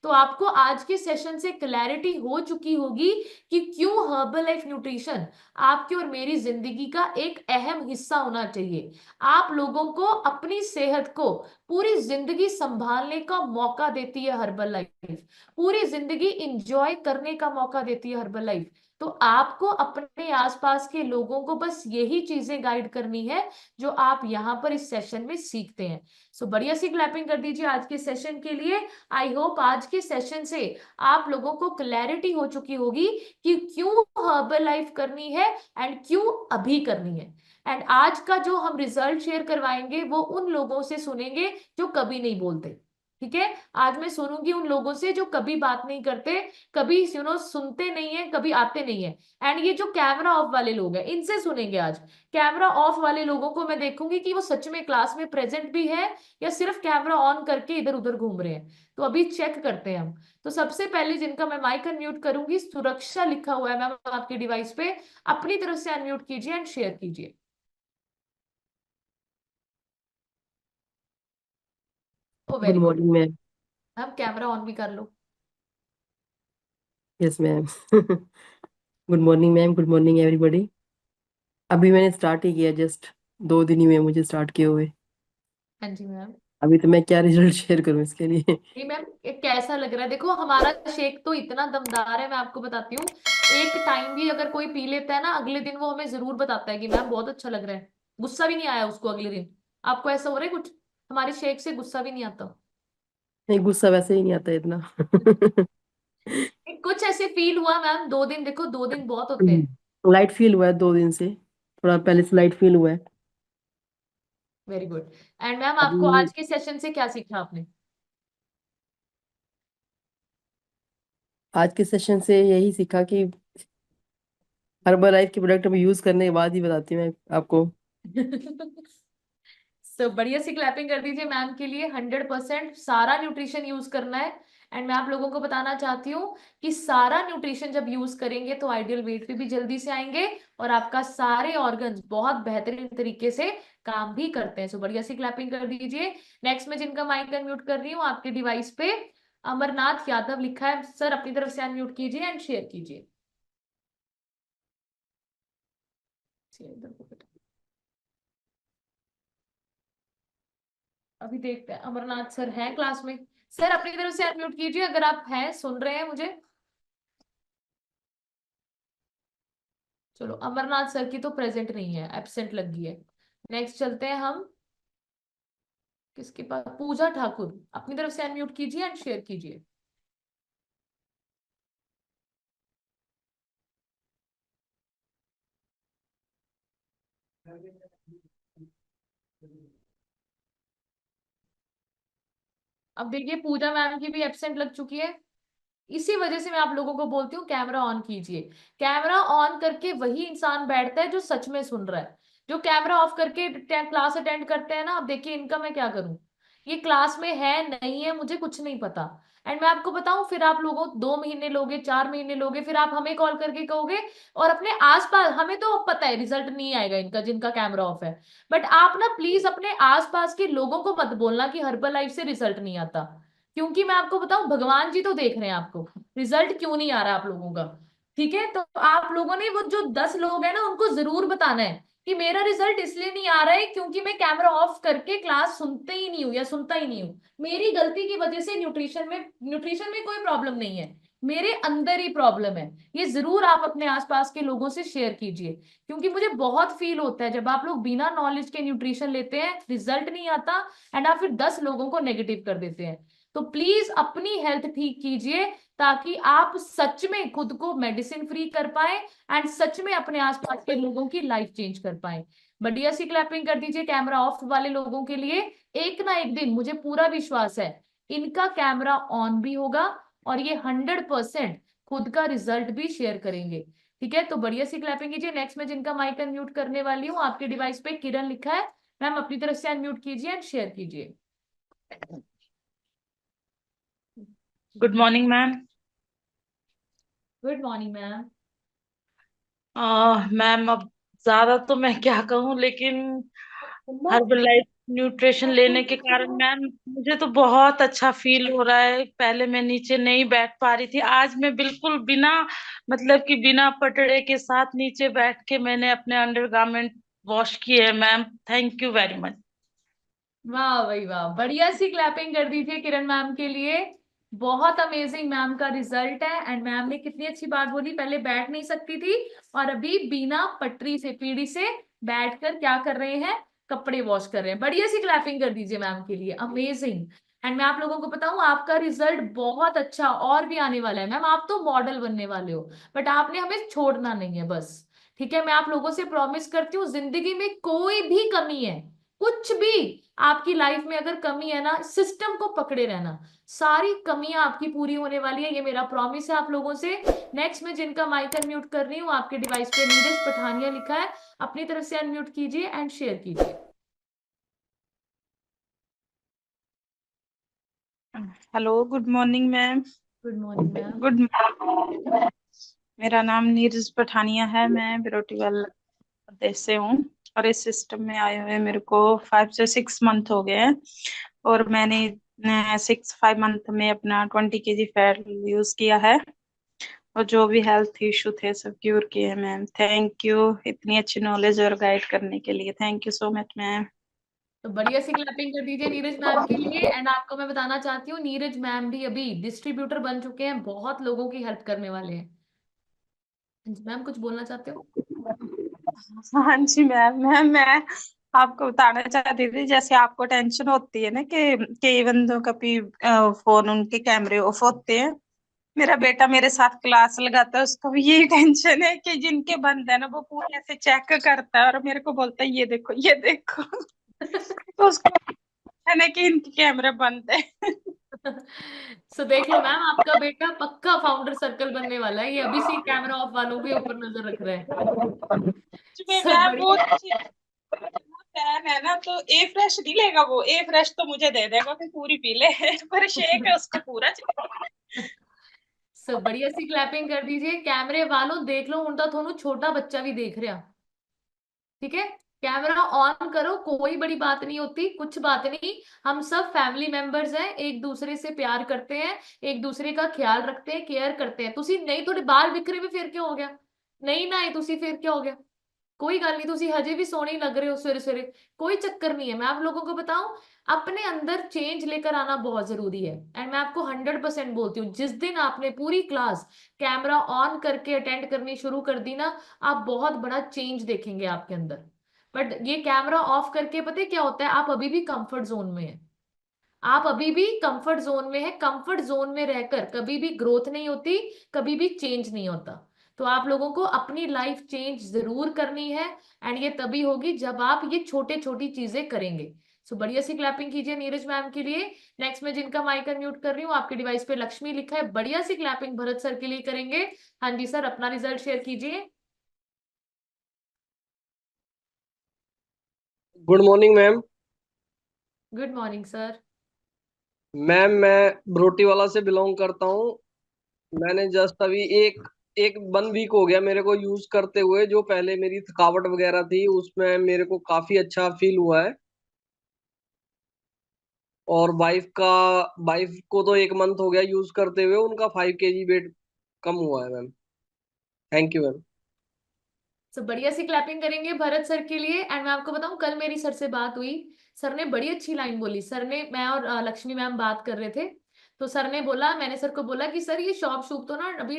तो आपको आज के सेशन से क्लैरिटी हो चुकी होगी कि क्यों हर्बल लाइफ न्यूट्रिशन आपकी और मेरी जिंदगी का एक अहम हिस्सा होना चाहिए। आप लोगों को अपनी सेहत को पूरी जिंदगी संभालने का मौका देती है हर्बल लाइफ, पूरी जिंदगी इंजॉय करने का मौका देती है हर्बल लाइफ। तो आपको अपने आसपास के लोगों को बस यही चीजें गाइड करनी है जो आप यहाँ पर इस सेशन में सीखते हैं। सो बढ़िया सी क्लैपिंग कर दीजिए आज के सेशन के लिए। आई होप आज के सेशन से आप लोगों को क्लैरिटी हो चुकी होगी कि क्यों हर्बल लाइफ करनी है एंड क्यों अभी करनी है। एंड आज का जो हम रिजल्ट शेयर करवाएंगे वो उन लोगों से सुनेंगे जो कभी नहीं बोलते। ठीक है, आज मैं सुनूंगी उन लोगों से जो कभी बात नहीं करते, कभी सुनते नहीं है, कभी आते नहीं है। एंड ये जो कैमरा ऑफ वाले लोग हैं इनसे सुनेंगे आज। कैमरा ऑफ वाले लोगों को मैं देखूंगी कि वो सच में क्लास में प्रेजेंट भी है या सिर्फ कैमरा ऑन करके इधर उधर घूम रहे हैं। तो अभी चेक करते हैं हम। तो सबसे पहले जिनका मैं माइक अनम्यूट करूंगी, सुरक्षा लिखा हुआ है मैम आपकी डिवाइस पे, अपनी तरफ से अनम्यूट कीजिए एंड शेयर कीजिए। Oh good very good. Morning ma'am. Ma'am camera on भी कर लो। Yes ma'am. Good morning ma'am, good morning everybody. अभी मैंने स्टार्ट ही किया, जस्ट 2 दिन ही हुए मुझे स्टार्ट किए हुए। हाँ जी मैम। अभी तो मैं क्या रिजल्ट शेयर करूं इसके लिए। नहीं मैम, कैसा लग रहा है? देखो हमारा शेक तो इतना दमदार है, मैं आपको बताती हूँ। एक टाइम भी अगर कोई पी लेता है ना, अगले दिन वो हमें जरूर बताता है कि मैम बहुत अच्छा लग रहा है। गुस्सा भी नहीं आया उसको अगले दिन। आपको ऐसा हो रहा है कुछ? हमारे शेक से गुस्सा भी नहीं आता। नहीं, गुस्सा वैसे ही नहीं आता इतना। कुछ ऐसे फील हुआ मैम 2 दिन? देखो 2 दिन बहुत होते हैं। लाइट फील हुआ है 2 दिन से, थोड़ा पहले से लाइट फील हुआ है। Very good. एंड मैम आपको अभी आज के सेशन से क्या सीखा आपने? आज के सेशन से यही सीखा कि हर्बल लाइफ के प्रोडक्ट में यूज करने के बाद ही बताती हूँ मैं आपको। सो बढ़िया सी क्लैपिंग कर दीजिए मैम के लिए। 100% सारा न्यूट्रिशन यूज करना है। एंड मैं आप लोगों को बताना चाहती हूँ कि सारा न्यूट्रिशन जब यूज करेंगे तो आइडियल वेट पे भी जल्दी से आएंगे और आपका सारे ऑर्गन्स बहुत बेहतरीन तरीके से काम भी करते हैं। सो बढ़िया सी क्लैपिंग कर दीजिए। नेक्स्ट में जिनका माइक अनम्यूट कर रही हूँ आपके डिवाइस पे, अमरनाथ यादव लिखा है सर, अपनी तरफ से अनम्यूट कीजिए एंड शेयर कीजिए। अभी देखते हैं अमरनाथ सर हैं क्लास में। सर अपनी तरफ से अनम्यूट कीजिए अगर आप हैं, सुन रहे हैं मुझे। चलो, अमरनाथ सर की तो प्रेजेंट नहीं है, एब्सेंट लग गई है। नेक्स्ट चलते हैं हम किसके पास, पूजा ठाकुर अपनी तरफ से अनम्यूट कीजिए एंड शेयर कीजिए। अब देखिए पूजा मैम की भी एब्सेंट लग चुकी है। इसी वजह से मैं आप लोगों को बोलती हूँ कैमरा ऑन कीजिए। कैमरा ऑन करके वही इंसान बैठता है जो सच में सुन रहा है। जो कैमरा ऑफ करके क्लास अटेंड करते हैं ना, अब देखिए इनका मैं क्या करूं। ये क्लास में है नहीं है मुझे कुछ नहीं पता। एंड मैं आपको बताऊं, फिर आप लोगों 2 महीने लोगे, 4 महीने लोगे, फिर आप हमें कॉल करके कहोगे। और अपने आसपास, हमें तो पता है रिजल्ट नहीं आएगा इनका जिनका कैमरा ऑफ है। बट आप ना प्लीज अपने आसपास के लोगों को मत बोलना कि हर्बल लाइफ से रिजल्ट नहीं आता। क्योंकि मैं आपको बताऊं, भगवान जी तो देख रहे हैं आपको, रिजल्ट क्यों नहीं आ रहा आप लोगों का। ठीक है, तो आप लोगों ने वो जो 10 लोग हैं ना उनको जरूर बताना है कि मेरा रिजल्ट इसलिए नहीं आ रहा है क्योंकि मैं कैमरा ऑफ करके क्लास सुनते ही नहीं हूँ या सुनता ही नहीं हूँ। मेरी गलती की वजह से न्यूट्रिशन में कोई प्रॉब्लम नहीं है, मेरे अंदर ही प्रॉब्लम है। ये जरूर आप अपने आसपास के लोगों से शेयर कीजिए। क्योंकि मुझे बहुत फील होता है जब आप लोग बिना नॉलेज के न्यूट्रिशन लेते हैं, रिजल्ट नहीं आता, एंड आप फिर 10 लोगों को नेगेटिव कर देते हैं। तो प्लीज अपनी हेल्थ ठीक कीजिए ताकि आप सच में खुद को मेडिसिन फ्री कर पाए एंड सच में अपने आसपास के लोगों की लाइफ चेंज कर पाए। बढ़िया सी क्लैपिंग कर दीजिए कैमरा ऑफ वाले लोगों के लिए। एक ना एक दिन मुझे पूरा विश्वास है इनका कैमरा ऑन भी होगा और ये 100% खुद का रिजल्ट भी शेयर करेंगे। ठीक है, तो बढ़िया सी क्लैपिंग कीजिए। नेक्स्ट में जिनका माइक अनम्यूट करने वाली हूँ, आपके डिवाइस पे किरण लिखा है, मैम अपनी तरफ से अनम्यूट कीजिए एंड शेयर कीजिए। Good morning ma'am. Good morning ma'am. Ma'am अब ज्यादा तो मैं क्या कहूँ, लेकिन हर्बल लाइफ न्यूट्रिशन लेने के कारण मैम मुझे तो बहुत अच्छा फील हो रहा है। पहले मैं नीचे नहीं बैठ पा रही थी, आज मैं बिल्कुल बिना मतलब कि बिना पटड़े के साथ नीचे बैठ के मैंने अपने अंडरगारमेंट वॉश किए हैं ma'am. Thank you very much. वाह भाई वाह, बढ़िया सी क्लैपिंग कर दीजिए किरण मैम के लिए। बहुत अमेजिंग मैम का रिजल्ट है। एंड मैम ने कितनी अच्छी बात बोली, पहले बैठ नहीं सकती थी और अभी बिना पटरी से पीढ़ी से बैठकर क्या कर रहे हैं, कपड़े वॉश कर रहे हैं। बढ़िया सी क्लैपिंग कर दीजिए मैम के लिए, अमेजिंग। एंड मैं आप लोगों को बताऊं, आपका रिजल्ट बहुत अच्छा और भी आने वाला है मैम। आप तो मॉडल बनने वाले हो, बट आपने हमें छोड़ना नहीं है बस। ठीक है, मैं आप लोगों से प्रॉमिस करती हूँ जिंदगी में कोई भी कमी है, कुछ भी आपकी लाइफ में अगर कमी है ना, सिस्टम को पकड़े रहना, सारी कमियां आपकी पूरी होने वाली है, ये मेरा प्रॉमिस है आप लोगों से। नेक्स्ट में जिनका माइक अनम्यूट कर रही हूँ, आपके डिवाइस पे नीरज पठानिया लिखा है, अपनी तरफ से अनम्यूट कीजिए एंड शेयर कीजिए। Hello, good morning ma'am. Good morning ma'am. Good. मेरा नाम नीरज पठानिया है, मैं बिरोटीवाल प्रदेश से हूँ। और इस सिस्टम में आए हुए मेरे को 5 से 6 मंथ हो गए हैं। और मैंने 6-5 मंथ में अपना 20 kg फैट यूज किया है। और जो भी हेल्थ इशू थे सब क्यूर किए हैं मैम। थैंक यू इतनी अच्छी नॉलेज और गाइड करने के लिए। Thank you so much ma'am. तो बढ़िया सी क्लैपिंग कर दीजिए नीरज मैम के लिए। एंड आपको मैं बताना चाहती हूँ, नीरज मैम भी अभी डिस्ट्रीब्यूटर बन चुके हैं, बहुत लोगों की हेल्प करने वाले हैं। मैम कुछ बोलना चाहते हो? हाँ जी मैम। मैं आपको बताना चाहती थी, जैसे आपको टेंशन होती है ना कि इवन तो कभी फोन उनके कैमरे ऑफ होते हैं। मेरा बेटा मेरे साथ क्लास लगाता है, उसको भी यही टेंशन है कि जिनके बंद है ना वो पूरे ऐसे चेक करता है और मेरे को बोलता है ये देखो ये देखो। तो उसको है ना कि इनके कैमरे बंद है। सो देख लो मैम, आपका बेटा पक्का फाउंडर सर्कल बनने वाला है, ये अभी से कैमरा ऑफ वालों के ऊपर नजर रख रहा है। में सब मैम वो बढ़िया। फैन है ना, तो ए फ्रेश नहीं लेगा, वो ए फ्रेश तो मुझे दे देगा कि पूरी पी ले। पर शेक है उसको पूरा चाहिए। सब बढ़िया सी क्लैपिंग कर दीजिए। कैमरे वालों देख लो, उनका थोनू छोटा बच्चा भी देख रहा। ठीक है, कैमरा ऑन करो, कोई बड़ी बात नहीं होती, कुछ बात नहीं। हम सब फैमिली मेंबर्स हैं, एक दूसरे से प्यार करते हैं, एक दूसरे का ख्याल रखते हैं, केयर करते हैं। तुसी नहीं, थोड़े बाल बिखरे हुए फिर क्या हो गया? नहीं ना, तुसी फिर क्या हो गया? कोई गल नहीं, तुसी हजे भी सोने ही लग रहे हो सवेरे सवेरे, कोई चक्कर नहीं है। मैं आप लोगों को बताऊं, अपने अंदर चेंज लेकर आना बहुत जरूरी है। एंड मैं आपको 100% बोलती हूँ, जिस दिन आपने पूरी क्लास कैमरा ऑन करके अटेंड करनी शुरू कर दी ना, आप बहुत बड़ा चेंज देखेंगे आपके अंदर। बट ये कैमरा ऑफ करके पता है क्या होता है, आप अभी भी कंफर्ट जोन में है। आप अभी भी कंफर्ट जोन में है। कंफर्ट जोन में रहकर कभी भी ग्रोथ नहीं होती, कभी भी चेंज नहीं होता। तो आप लोगों को अपनी लाइफ चेंज जरूर करनी है। एंड ये तभी होगी जब आप ये छोटे छोटी चीजें करेंगे। सो बढ़िया सी क्लैपिंग कीजिए नीरज मैम के लिए। नेक्स्ट में जिनका माइक अनम्यूट कर रही हूँ, आपके डिवाइस पे लक्ष्मी लिखा है, बढ़िया सी क्लैपिंग भरत सर के लिए करेंगे। हाँ जी सर, अपना रिजल्ट शेयर कीजिए। Good morning ma'am. Good morning sir. Ma'am मैं बरोटीवाला से बिलोंग करता हूँ। मैंने जस्ट अभी एक एक 1 वीक हो गया मेरे को यूज करते हुए। जो पहले मेरी थकावट वगैरह थी उसमें मेरे को काफी अच्छा फील हुआ है। और वाइफ को तो 1 मंथ हो गया यूज करते हुए, उनका 5 kg वेट कम हुआ है मैम। Thank you ma'am. तो बढ़िया सी क्लैपिंग करेंगे भरत सर के लिए। एंड मैं आपको बताऊं, कल मेरी सर से बात हुई। सर ने बड़ी अच्छी लाइन बोली। सर ने, मैं और लक्ष्मी मैम बात कर रहे थे, तो सर ने बोला, मैंने सर को बोला कि सर ये शॉप शूप तो ना अभी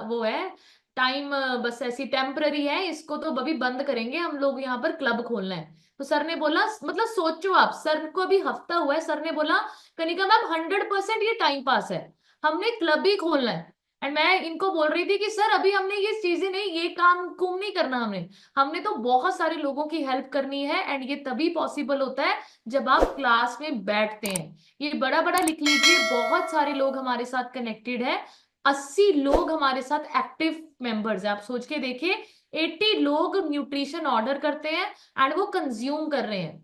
वो है, टाइम बस ऐसी टेम्पररी है, इसको तो अभी बंद करेंगे हम लोग, यहाँ पर क्लब खोलना है। तो सर ने बोला, मतलब सोचो आप, सर को अभी हफ्ता हुआ है, सर ने बोला कनिका मैम 100% ये टाइम पास है, हमने क्लब ही खोलना है। एंड मैं इनको बोल रही थी कि सर अभी हमने ये चीजें नहीं, ये काम कुम नहीं करना, हमने हमने तो बहुत सारे लोगों की हेल्प करनी है। एंड ये तभी पॉसिबल होता है जब आप क्लास में बैठते हैं। ये बड़ा बड़ा लिख लीजिए, बहुत सारे लोग हमारे साथ कनेक्टेड है। 80 लोग हमारे साथ एक्टिव मेंबर्स है। आप सोच के देखिए, 80 लोग न्यूट्रिशन ऑर्डर करते हैं एंड वो कंज्यूम कर रहे हैं।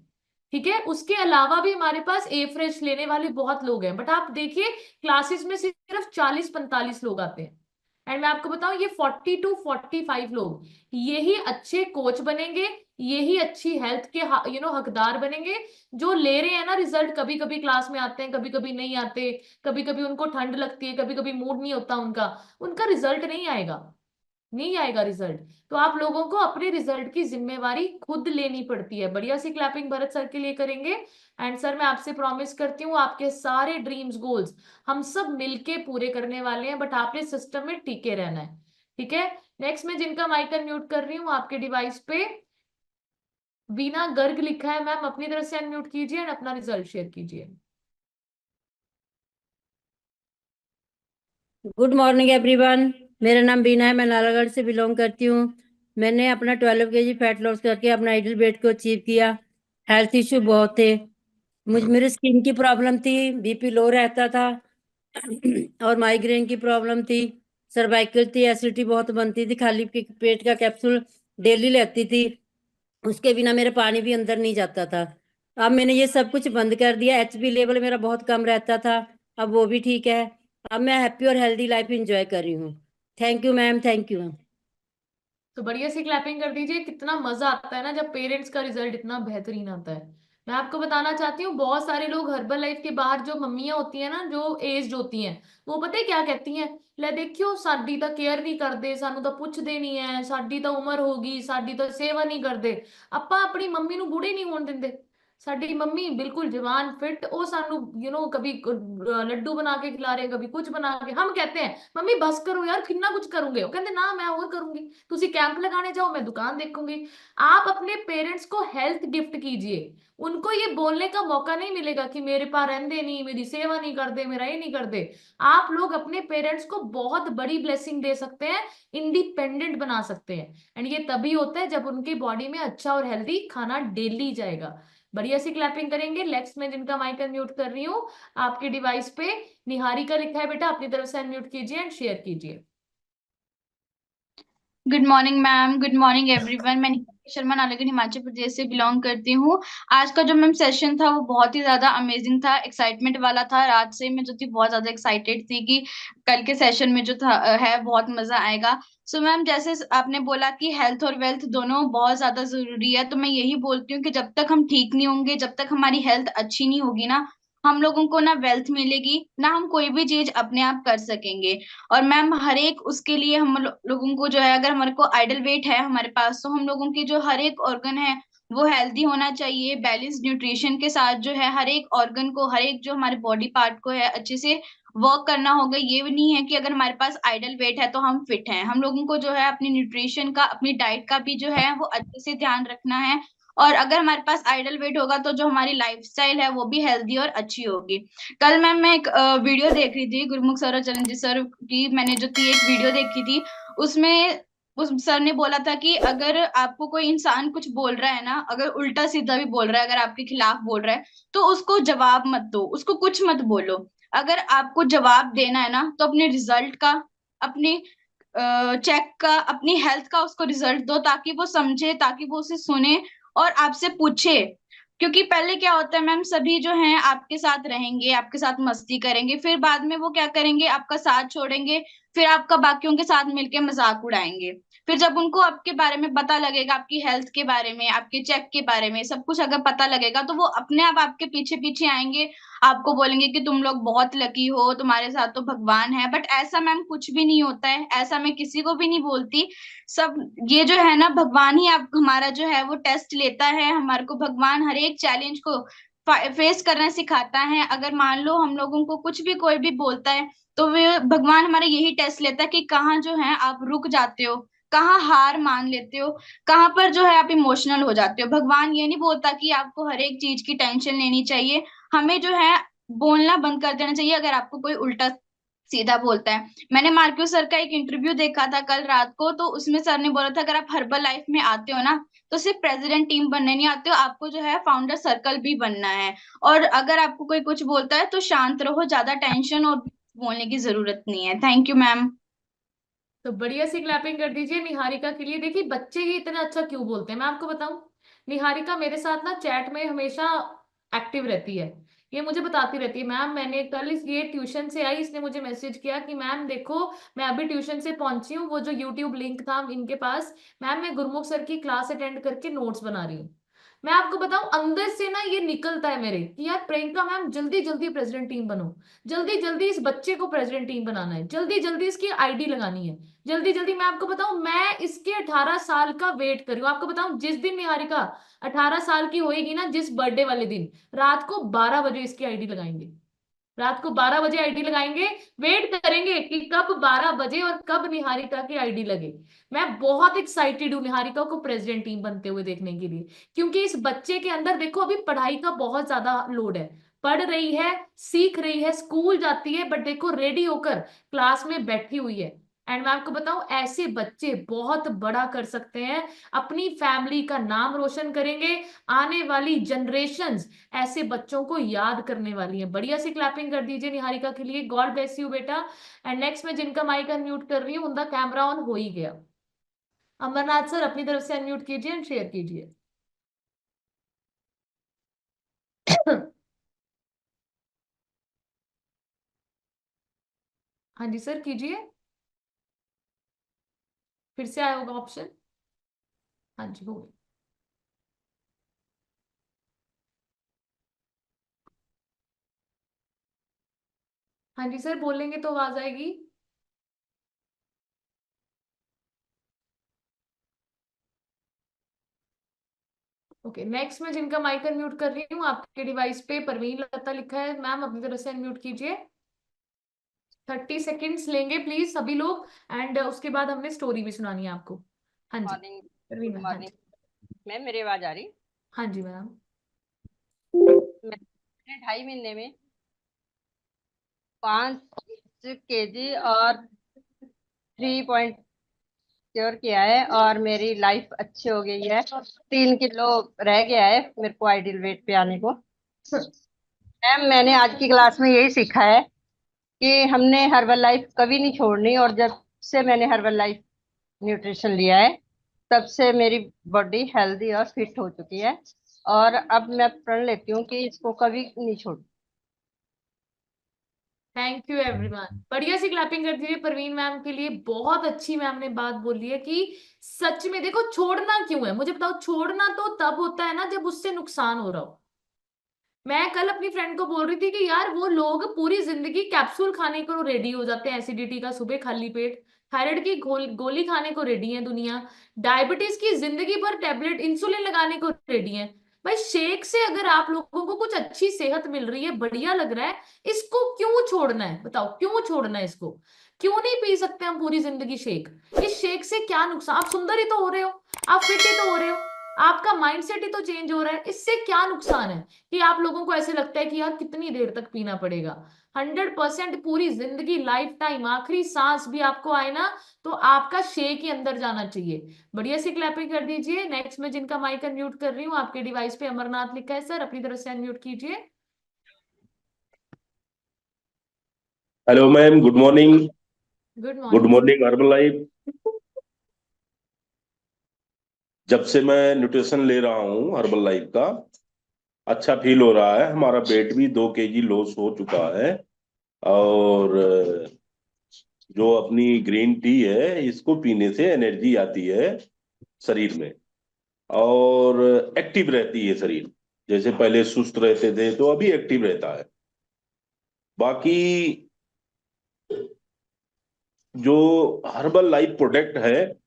ठीक है, उसके अलावा भी हमारे पास ए फ्रेश लेने वाले बहुत लोग हैं। बट आप देखिए, क्लासेस में सिर्फ 40-45 लोग आते हैं। एंड मैं आपको बताऊं, ये 40 to 45 लोग यही अच्छे कोच बनेंगे, यही अच्छी हेल्थ के हकदार बनेंगे। जो ले रहे हैं ना रिजल्ट, कभी कभी क्लास में आते हैं, कभी कभी नहीं आते, कभी कभी उनको ठंड लगती है, कभी कभी मूड नहीं होता उनका, उनका रिजल्ट नहीं आएगा, नहीं आएगा रिजल्ट। तो आप लोगों को अपने रिजल्ट की जिम्मेवारी खुद लेनी पड़ती है। बढ़िया सी क्लैपिंग भरत सर के लिए करेंगे। एंड सर मैं आपसे प्रॉमिस करती हूँ, आपके सारे ड्रीम्स गोल्स हम सब मिलके पूरे करने वाले हैं, बट आपने सिस्टम में टिके रहना है। ठीक है। नेक्स्ट में जिनका माइक अनम्यूट कर रही हूँ आपके डिवाइस पे, वीना गर्ग लिखा है। मैम अपनी तरफ से अनम्यूट कीजिए और अपना रिजल्ट शेयर कीजिए। Good morning everyone. मेरा नाम बीना है, मैं नालागढ़ से बिलोंग करती हूँ। मैंने अपना 12 kg फैट लॉस करके अपना आइडल वेट को अचीव किया। हेल्थ इश्यू बहुत थे, मेरे स्किन की प्रॉब्लम थी, बीपी लो रहता था और माइग्रेन की प्रॉब्लम थी, सर्वाइकल थी, एसिडिटी बहुत बनती थी, खाली पेट का कैप्सूल डेली लेती थी, उसके बिना मेरे पानी भी अंदर नहीं जाता था। अब मैंने ये सब कुछ बंद कर दिया। एचबी लेवल मेरा बहुत कम रहता था, अब वो भी ठीक है। अब मैं हैप्पी और हेल्दी लाइफ एंजॉय कर रही हूँ। Thank you ma'am, thank you ma'am. तो बढ़िया सी क्लैपिंग कर दीजिए। कितना मजा आता है ना जब पेरेंट्स का रिजल्ट इतना बेहतरीन आता है। मैं आपको बताना चाहती हूँ, बहुत सारे लोग हर्बल लाइफ के बाहर, जो मम्मियां होती हैं ना, जो एज्ड होती हैं, वो पता है क्या कहती हैं, ले देखियो साडी तो केयर नहीं करते, सानू तो पुछदे नहीं है, साडी तो उम्र होगी, साडी तो सेवा नहीं करते। ਆਪਾਂ अपनी मम्मी ਨੂੰ बूढ़े नहीं होने देंगे। साडी मम्मी बिल्कुल जवान फिट, ਉਹ ਸਾਨੂੰ कभी लड्डू बना के खिला रहे, कभी कुछ बना के। हम कहते हैं मम्मी बस करो यार, कितना कुछ करोगे, वो कहते ना मैं और करूंगी, तुसी कैंप लगाने जाओ, मैं दुकान देखूंगी। आप अपने पेरेंट्स को हेल्थ गिफ्ट कीजिए। उनको ये बोलने का मौका नहीं मिलेगा कि मेरे पास रहंदे नहीं, मेरी सेवा नहीं करते, मेरा ये नहीं करते। आप लोग अपने पेरेंट्स को बहुत बड़ी ब्लेसिंग दे सकते हैं, इंडिपेंडेंट बना सकते हैं। एंड ये तभी होता है जब उनकी बॉडी में अच्छा और हेल्दी खाना डेली जाएगा। बढ़िया सी क्लैपिंग करेंगे। नेक्स्ट में जिनका माइक अनम्यूट कर रही हूँ आपके डिवाइस पे, निहारिका लिखा है, बेटा अपनी तरफ से अनम्यूट कीजिए एंड शेयर कीजिए। Good morning ma'am, good morning everyone. मैं निहारिका शर्मा नालागढ़ हिमाचल प्रदेश से बिलोंग करती हूँ। आज का जो मैम सेशन था वो बहुत ही ज्यादा अमेजिंग था, एक्साइटमेंट वाला था। रात से मैं जो थी बहुत ज्यादा एक्साइटेड थी कि कल के सेशन में जो था है बहुत मजा आएगा। सो मैम, जैसे आपने बोला कि हेल्थ और वेल्थ दोनों बहुत ज्यादा जरूरी है, तो मैं यही बोलती हूँ कि जब तक हम ठीक नहीं होंगे, जब तक हमारी हेल्थ अच्छी नहीं होगी ना, हम लोगों को ना वेल्थ मिलेगी, ना हम कोई भी चीज अपने आप कर सकेंगे। और मैम हर एक उसके लिए हम लोगों को जो है, अगर हमारे को आइडल वेट है हमारे पास, तो हम लोगों के जो हर एक ऑर्गन है वो हेल्दी होना चाहिए। बैलेंस न्यूट्रिशन के साथ जो है हर एक ऑर्गन को, हर एक जो हमारे बॉडी पार्ट को है अच्छे से वर्क करना होगा। ये भी नहीं है कि अगर हमारे पास आइडल वेट है तो हम फिट हैं। हम लोगों को जो है अपनी न्यूट्रिशन का, अपनी डाइट का भी जो है वो अच्छे से ध्यान रखना है। और अगर हमारे पास आइडल वेट होगा तो जो हमारी लाइफस्टाइल है वो भी हेल्दी और अच्छी होगी। कल मैम मैं एक वीडियो देख रही थी गुरमुख सर और चरणजीत सर की, मैंने जो थी एक वीडियो देखी थी। उसमें उस सर ने बोला था कि अगर आपको कोई इंसान कुछ बोल रहा है ना, अगर उल्टा सीधा भी बोल रहा है, अगर आपके खिलाफ बोल रहा है, तो उसको जवाब मत दो, उसको कुछ मत बोलो। अगर आपको जवाब देना है ना तो अपने रिजल्ट का, अपने चेक का, अपनी हेल्थ का उसको रिजल्ट दो, ताकि वो समझे, ताकि वो उसे सुने और आपसे पूछे। क्योंकि पहले क्या होता है मैम, सभी जो हैं आपके साथ रहेंगे, आपके साथ मस्ती करेंगे, फिर बाद में वो क्या करेंगे, आपका साथ छोड़ेंगे, फिर आपका बाकियों के साथ मिलके मजाक उड़ाएंगे। फिर जब उनको आपके बारे में पता लगेगा, आपकी हेल्थ के बारे में, आपके चेक के बारे में सब कुछ अगर पता लगेगा, तो वो अपने आप आपके पीछे पीछे आएंगे, आपको बोलेंगे कि तुम लोग बहुत लकी हो, तुम्हारे साथ तो भगवान है। बट ऐसा मैम कुछ भी नहीं होता है, ऐसा मैं किसी को भी नहीं बोलती। सब ये जो है ना, भगवान ही आप हमारा जो है वो टेस्ट लेता है। हमारे को भगवान हर एक चैलेंज को फेस करना सिखाता है। अगर मान लो हम लोगों को कुछ भी कोई भी बोलता है, तो वे भगवान हमारा यही टेस्ट लेता है कि कहाँ जो है आप रुक जाते हो, कहाँ हार मान लेते हो, कहाँ पर जो है आप इमोशनल हो जाते हो। भगवान ये नहीं बोलता कि आपको हर एक चीज की टेंशन लेनी चाहिए। हमें जो है बोलना बंद कर देना चाहिए अगर आपको कोई उल्टा सीधा बोलता है। मैंने मार्क्यो सर का एक इंटरव्यू देखा था कल रात को, तो उसमें सर ने बोला था अगर आप हर्बल लाइफ में आते हो ना, तो सिर्फ प्रेसिडेंट टीम बनने नहीं आते हो, आपको जो है फाउंडर सर्कल भी बनना है। और अगर आपको कोई कुछ बोलता है तो शांत रहो, ज्यादा टेंशन और बोलने की जरूरत नहीं है। Thank you ma'am. तो बढ़िया सी क्लैपिंग कर दीजिए निहारिका के लिए। देखिए बच्चे ही इतना अच्छा क्यों बोलते हैं, मैं आपको बताऊं। निहारिका मेरे साथ ना चैट में हमेशा एक्टिव रहती है। ये मुझे बताती रहती है, मैम मैंने कल ये ट्यूशन से आई, इसने मुझे मैसेज किया कि मैम देखो मैं अभी ट्यूशन से पहुंची हूँ, वो जो यूट्यूब लिंक था इनके पास, मैम मैं गुरमुख सर की क्लास अटेंड करके नोट्स बना रही हूँ। मैं आपको बताऊं अंदर से ना ये निकलता है मेरे कि यार प्रियंका मैम जल्दी जल्दी प्रेसिडेंट टीम बनो, जल्दी जल्दी इस बच्चे को प्रेसिडेंट टीम बनाना है, जल्दी जल्दी इसकी आईडी लगानी है, जल्दी जल्दी। मैं आपको बताऊं मैं इसके 18 साल का वेट कर रही हूँ। आपको बताऊं जिस दिन निहारिका 18 साल की होएगी ना, जिस बर्थडे वाले दिन, रात को 12 बजे इसकी आईडी लगाएंगे, रात को 12 बजे आईडी लगाएंगे। वेट करेंगे कि कब 12 बजे और कब निहारिका की आईडी लगे। मैं बहुत एक्साइटेड हूँ निहारिका को प्रेसिडेंट टीम बनते हुए देखने के लिए, क्योंकि इस बच्चे के अंदर देखो अभी पढ़ाई का बहुत ज्यादा लोड है, पढ़ रही है, सीख रही है, स्कूल जाती है, बट देखो रेडी होकर क्लास में बैठी हुई है। एंड मैं आपको बताऊं ऐसे बच्चे बहुत बड़ा कर सकते हैं, अपनी फैमिली का नाम रोशन करेंगे, आने वाली जनरेशंस ऐसे बच्चों को याद करने वाली है। बढ़िया सी क्लैपिंग कर दीजिए निहारिका के लिए, गॉड ब्लेस यू बेटा। एंड नेक्स्ट में जिनका माइक अनम्यूट कर रही हूँ उनका कैमरा ऑन हो ही गया। अमरनाथ सर अपनी तरफ से अनम्यूट कीजिए एंड शेयर कीजिए। हाँ जी सर कीजिए, फिर से आया होगा ऑप्शन। हाँ जी हो गया। हाँ जी सर बोलेंगे तो आवाज आएगी। ओके नेक्स्ट में जिनका माइक अनम्यूट कर रही हूँ, आपके डिवाइस पे परवीन लता लिखा है, मैम अपनी तरफ से अनम्यूट कीजिए। 30 सेकेंड्स लेंगे प्लीज सभी लोग, एंड उसके बाद हमने स्टोरी भी सुनानी है आपको। हाँ जी मॉर्निंग। परवीन गुड मैम, हाँ मॉर्निंग जी। मैम, मेरी आवाज आ रही? हाँ जी मैम। मैंने 2.5 महीने में 5 kg और 3 पॉइंट क्योर किया है, और मेरी लाइफ अच्छी हो गई है। 3 किलो रह गया है मेरे को आइडियल वेट पे आने को। मैम मैंने आज की क्लास में यही सीखा है कि हमने हर्बल लाइफ कभी नहीं छोड़नी, और जब से मैंने हर्बल लाइफ न्यूट्रिशन लिया है तब से मेरी बॉडी हेल्दी और फिट हो चुकी है, और अब मैं प्रण लेती हूँ कि इसको कभी नहीं छोड़। थैंक यू एवरीवन, बढ़िया सी क्लैपिंग कर दीजिए परवीन मैम के लिए। बहुत अच्छी मैम ने बात बोली है कि सच में देखो छोड़ना क्यों है, मुझे बताओ। छोड़ना तो तब होता है ना जब उससे नुकसान हो रहा हो। मैं कल अपनी फ्रेंड को बोल रही थी कि यार वो लोग पूरी जिंदगी कैप्सूल खाने को रेडी हो जाते हैं एसिडिटी का, सुबह खाली पेट, थायराइड की गोली खाने को रेडी है दुनिया, डायबिटीज की जिंदगी भर टैबलेट इंसुलिन लगाने को रेडी है। भाई शेक से अगर आप लोगों को कुछ अच्छी सेहत मिल रही है, बढ़िया लग रहा है, इसको क्यों छोड़ना है? बताओ क्यों छोड़ना है इसको? क्यों नहीं पी सकते हम पूरी जिंदगी शेक? इस शेक से क्या नुकसान? आप सुंदर ही तो हो रहे हो, आप फिट ही तो हो रहे हो, आपका माइंडसेट ही तो चेंज हो रहा है, इससे क्या नुकसान है कि आप लोगों को ऐसे लगता है कि यार कितनी देर तक पीना पड़ेगा? 100% पूरी जिंदगी, लाइफ टाइम, आखिरी सांस भी आपको आए ना तो आपका शेक ही अंदर जाना चाहिए। बढ़िया सी क्लैपिंग कर दीजिए। नेक्स्ट में जिनका माइक अनम्यूट कर रही हूँ, आपके डिवाइस पे अमरनाथ लिखा है सर, अपनी तरफ से अनम्यूट कीजिए। Hello ma'am, good morning. Good good morning. Morning herbal life. जब से मैं न्यूट्रिशन ले रहा हूँ हर्बल लाइफ का, अच्छा फील हो रहा है। हमारा वेट भी 2 kg लॉस हो चुका है। और जो अपनी ग्रीन टी है, इसको पीने से एनर्जी आती है शरीर में, और एक्टिव रहती है शरीर। जैसे पहले सुस्त रहते थे, तो अभी एक्टिव रहता है। बाकी जो हर्बल लाइफ प्रोडक्ट है,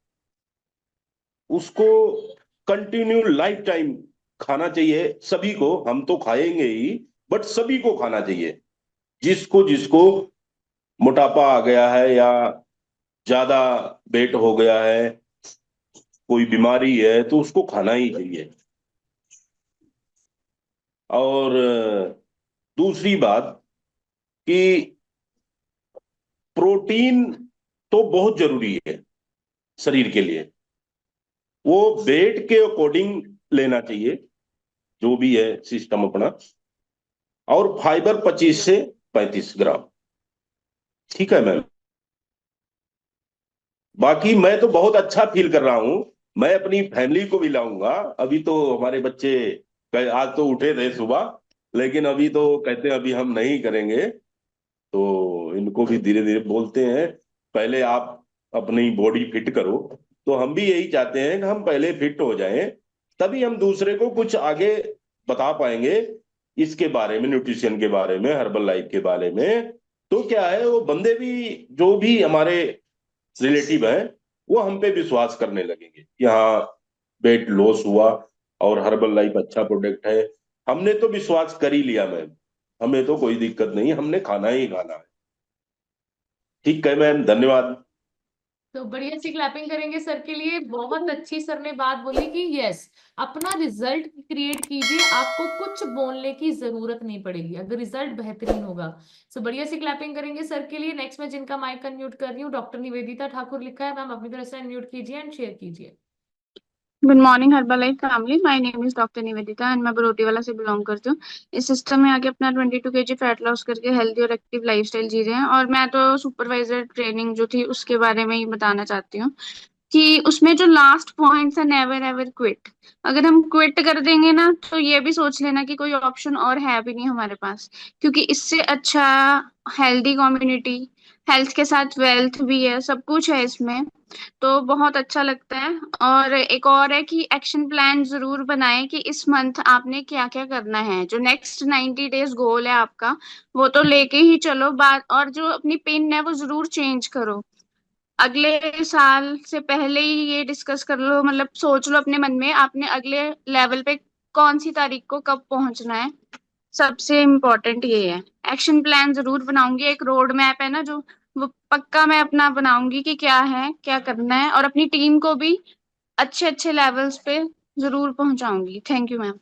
उसको कंटिन्यू लाइफ टाइम खाना चाहिए सभी को। हम तो खाएंगे ही, बट सभी को खाना चाहिए। जिसको जिसको मोटापा आ गया है, या ज्यादा वेट हो गया है, कोई बीमारी है, तो उसको खाना ही चाहिए। और दूसरी बात कि प्रोटीन तो बहुत जरूरी है शरीर के लिए। वो वेट के अकॉर्डिंग लेना चाहिए, जो भी है सिस्टम अपना। और फाइबर 25 से 35 ग्राम। ठीक है मैम। बाकी मैं तो बहुत अच्छा फील कर रहा हूँ। मैं अपनी फैमिली को भी लाऊंगा। अभी तो हमारे बच्चे आज तो उठे थे सुबह, लेकिन अभी तो कहते हैं अभी हम नहीं करेंगे। तो इनको भी धीरे धीरे बोलते हैं, पहले आप अपनी बॉडी फिट करो। तो हम भी यही चाहते हैं कि हम पहले फिट हो जाएं, तभी हम दूसरे को कुछ आगे बता पाएंगे इसके बारे में, न्यूट्रिशन के बारे में, हर्बल लाइफ के बारे में। तो क्या है, वो बंदे भी, जो भी हमारे रिलेटिव हैं, वो हम पे विश्वास करने लगेंगे कि हाँ, वेट लॉस हुआ और हर्बल लाइफ अच्छा प्रोडक्ट है। हमने तो विश्वास कर ही लिया मैम। हमें तो कोई दिक्कत नहीं, हमने खाना ही खाना है। ठीक है मैम, धन्यवाद। तो बढ़िया सी क्लैपिंग करेंगे सर के लिए। बहुत अच्छी सर ने बात बोली कि यस, अपना रिजल्ट क्रिएट कीजिए, आपको कुछ बोलने की जरूरत नहीं पड़ेगी अगर रिजल्ट बेहतरीन होगा। सो बढ़िया सी क्लैपिंग करेंगे सर के लिए। नेक्स्ट में जिनका माइक अनम्यूट कर रही हूँ, डॉक्टर निवेदिता ठाकुर लिखा है, मैम अपनी तरफ से अनम्यूट कीजिए एंड शेयर कीजिए। Good morning Herbalife family, my name is doctor Nivedita and मैं बरोटीवाला से बिलोंग करती हूँ। इस सिस्टम में आके अपना 22 kg फैट लॉस करके हेल्दी और एक्टिव लाइफस्टाइल जी रहे हैं। और मैं तो सुपरवाइजर ट्रेनिंग जो थी उसके बारे में ही बताना चाहती हूँ कि उसमें जो लास्ट पॉइंट है, नेवर एवर क्विट। अगर हम क्विट कर देंगे ना, तो ये भी सोच लेना कि कोई ऑप्शन और है भी नहीं हमारे पास, क्योंकि इससे अच्छा हेल्दी कम्युनिटी, हेल्थ के साथ वेल्थ भी है, सब कुछ है इसमें। तो बहुत अच्छा लगता है। और एक और है कि एक्शन प्लान जरूर बनाएं कि इस मंथ आपने क्या क्या करना है। जो नेक्स्ट 90 डेज गोल है आपका, वो तो लेके ही चलो बात। और जो अपनी पिन है वो जरूर चेंज करो। अगले साल से पहले ही ये डिस्कस कर लो, मतलब सोच लो अपने मन में आपने अगले लेवल पे कौन सी तारीख को कब पहुंचना है। सबसे इम्पोर्टेंट ये है। एक्शन प्लान जरूर बनाऊंगी, एक रोड मैप है ना जो, वो पक्का मैं अपना बनाऊंगी कि क्या है, क्या करना है। और अपनी टीम को भी अच्छे अच्छे लेवल्स पे जरूर पहुंचाऊंगी। Thank you ma'am.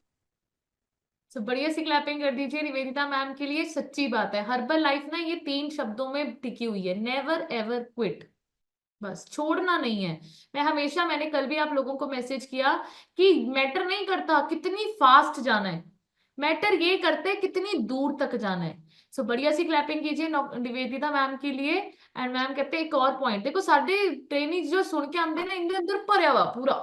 तो बढ़िया सी क्लैपिंग कर दीजिए निवेदिता मैम के लिए। सच्ची बात है, हर्बल लाइफ ना ये 3 शब्दों में टिकी हुई है, नेवर एवर क्विट। बस छोड़ना नहीं है। मैंने कल भी आप लोगों को मैसेज किया कि मैटर नहीं करता कितनी फास्ट जाना है, मैटर ये करते हैं कितनी दूर तक जाना है। सो बढ़िया सी क्लैपिंग कीजिए निवेदिता मैम के लिए। एंड मैम कहते हैं एक और पॉइंट देखो, साडे ट्रेनिंग जो सुन के आंदे ना, इनके अंदर भरया हुआ पूरा।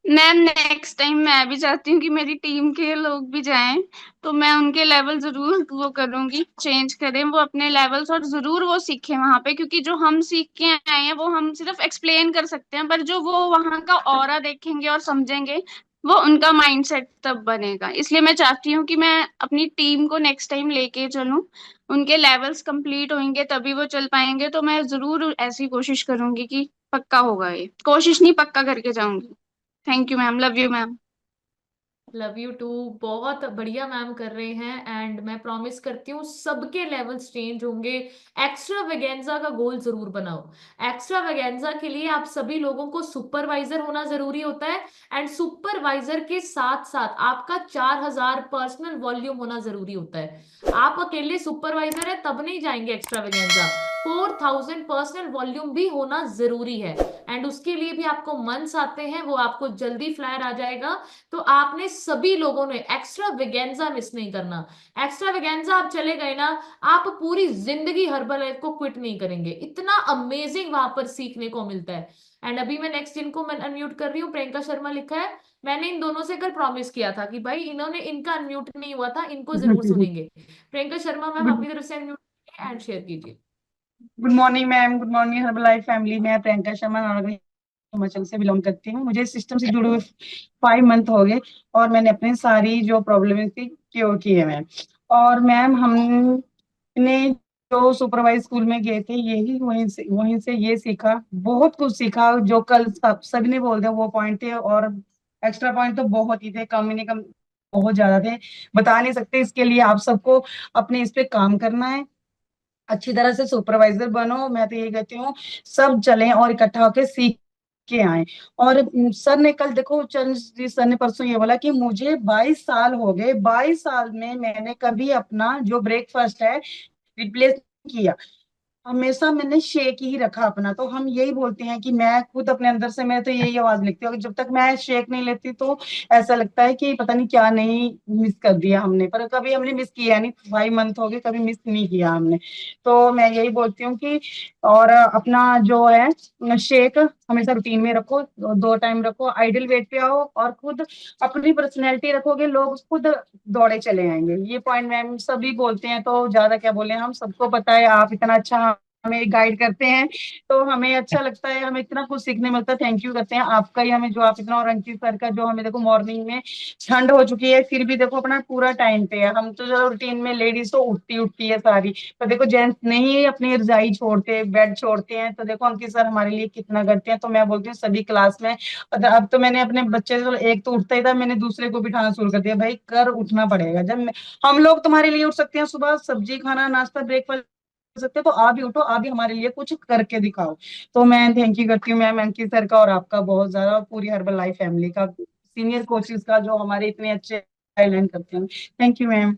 मैम नेक्स्ट टाइम मैं भी चाहती हूँ कि मेरी टीम के लोग भी जाएं, तो मैं उनके लेवल जरूर वो करूंगी, चेंज करें वो अपने लेवल्स, और जरूर वो सीखें वहां पे। क्योंकि जो हम सीख के आए हैं वो हम सिर्फ एक्सप्लेन कर सकते हैं, पर जो वो वहां का ऑरा देखेंगे और समझेंगे, वो उनका माइंडसेट तब बनेगा। इसलिए मैं चाहती हूँ कि मैं अपनी टीम को नेक्स्ट टाइम लेके चलूं, उनके लेवल्स कंप्लीट होंगे तभी वो चल पाएंगे। तो मैं जरूर ऐसी कोशिश करूंगी कि पक्का होगा, ये कोशिश नहीं पक्का करके जाऊंगी। Thank you ma'am, love you ma'am. Love you too. बहुत बढ़िया मैम कर रहे हैं एंड मैं प्रॉमिस करती हूँ सबके लेवल्स चेंज होंगे। एक्स्ट्रा वेगेंजा का गोल जरूर बनाओ। एक्स्ट्रा वेगेंजा के लिए आप सभी लोगों को सुपरवाइजर होना जरूरी होता है एंड सुपरवाइजर के साथ साथ आपका 4000 पर्सनल वॉल्यूम होना जरूरी होता है। आप अकेले सुपरवाइजर है तब नहीं जाएंगे एक्स्ट्रा वेगेंजा, 4000 पर्सनल वॉल्यूम भी होना जरूरी है एंड उसके लिए भी आपको मंथ्स आते हैं, वो आपको जल्दी फ्लायर आ जाएगा। तो आपने सभी लोगों ने एक्स्ट्रा वेगेंजा मिस नहीं करना। एक्स्ट्रा वेगेंजा आप चले गए ना, आप पूरी जिंदगी हर्बल लाइफ को क्विट नहीं करेंगे। इतना अमेजिंग वहां पर सीखने को मिलता है। एंड अभी मैं नेक्स्ट इनको मैं अनम्यूट कर रही हूँ। प्रियंका शर्मा लिखा है, मैंने इन दोनों से कल प्रॉमिस किया था कि भाई इन्होंने इनका अनम्यूट नहीं हुआ था, इनको जरूर सुनेंगे। प्रियंका शर्मा मैम अपनी तरफ से अनम्यूट एंड शेयर कीजिए। Good morning ma'am, good morning herbal life family. मैं प्रियंका शर्मा नालागढ़ हिमाचल से बिलोंग करती हूँ। मुझे सिस्टम से जुड़े हुए 5 मंथ हो गए और मैंने अपनी सारी जो प्रॉब्लम थी क्योर की है मैम। और मैम हमने जो सुपरवाइज स्कूल में गए थे यही वहीं से ये सीखा, बहुत कुछ सीखा। जो कल सभी ने बोल दिया वो पॉइंट थे, और एक्स्ट्रा पॉइंट तो बहुत ही थे, कम ही नहीं कम, बहुत ज्यादा थे, बता नहीं सकते। इसके लिए आप सबको अपने इस पे काम करना है, अच्छी तरह से सुपरवाइजर बनो। मैं तो यही कहती हूँ सब चलें और इकट्ठा होकर सीख के आए। और सर ने कल देखो, चंद्र जी सर ने परसों ये बोला कि मुझे 22 साल हो गए, 22 साल में मैंने कभी अपना जो ब्रेकफास्ट है रिप्लेस किया, हमेशा मैंने शेक ही रखा अपना। तो हम यही बोलते हैं कि मैं खुद अपने अंदर से मैं तो यही आवाज लिखती हूँ कि जब तक मैं शेक नहीं लेती तो ऐसा लगता है कि पता नहीं क्या नहीं मिस कर दिया हमने, पर कभी हमने मिस किया नहीं। 5 मंथ हो गए, कभी मिस नहीं किया हमने। तो मैं यही बोलती हूँ कि और अपना जो है शेक हमेशा रूटीन में रखो, 2 टाइम रखो, आइडियल वेट पे आओ और खुद अपनी पर्सनैलिटी रखोगे, लोग खुद दौड़े चले आएंगे। ये पॉइंट मैम सभी बोलते हैं, तो ज्यादा क्या बोले, हम सबको पता है। आप इतना अच्छा हमें गाइड करते हैं तो हमें अच्छा लगता है, हमें इतना कुछ सीखने मिलता है। थैंक यू करते हैं आपका ही हमें, जो आप इतना, और अंकित सर का जो हमें देखो मॉर्निंग में ठंड हो चुकी है फिर भी देखो अपना पूरा टाइम पे है। हम तो जो रूटीन में लेडीज तो उठती है सारी, तो देखो जेंट्स नहीं अपनी रजाई छोड़ते, बेड छोड़ते हैं, तो देखो अंकित सर हमारे लिए कितना करते हैं। तो मैं बोलती हूँ सभी क्लास में, अब तो मैंने अपने बच्चे से, एक तो उठता ही था, मैंने दूसरे को बिठाना शुरू कर दिया, भाई कर उठना पड़ेगा। जब हम लोग तुम्हारे लिए उठ सकते हैं, सुबह सब्जी खाना नाश्ता ब्रेकफास्ट सकते हो, तो आप भी उठो, आप भी हमारे लिए कुछ करके दिखाओ। तो मैं थैंक यू करती हूँ मैम अंकित सर का और आपका बहुत ज्यादा, पूरी हर्बल लाइफ फैमिली का, सीनियर कोचेस का जो हमारे इतने अच्छे गाइडलाइन करते हैं। Thank you ma'am.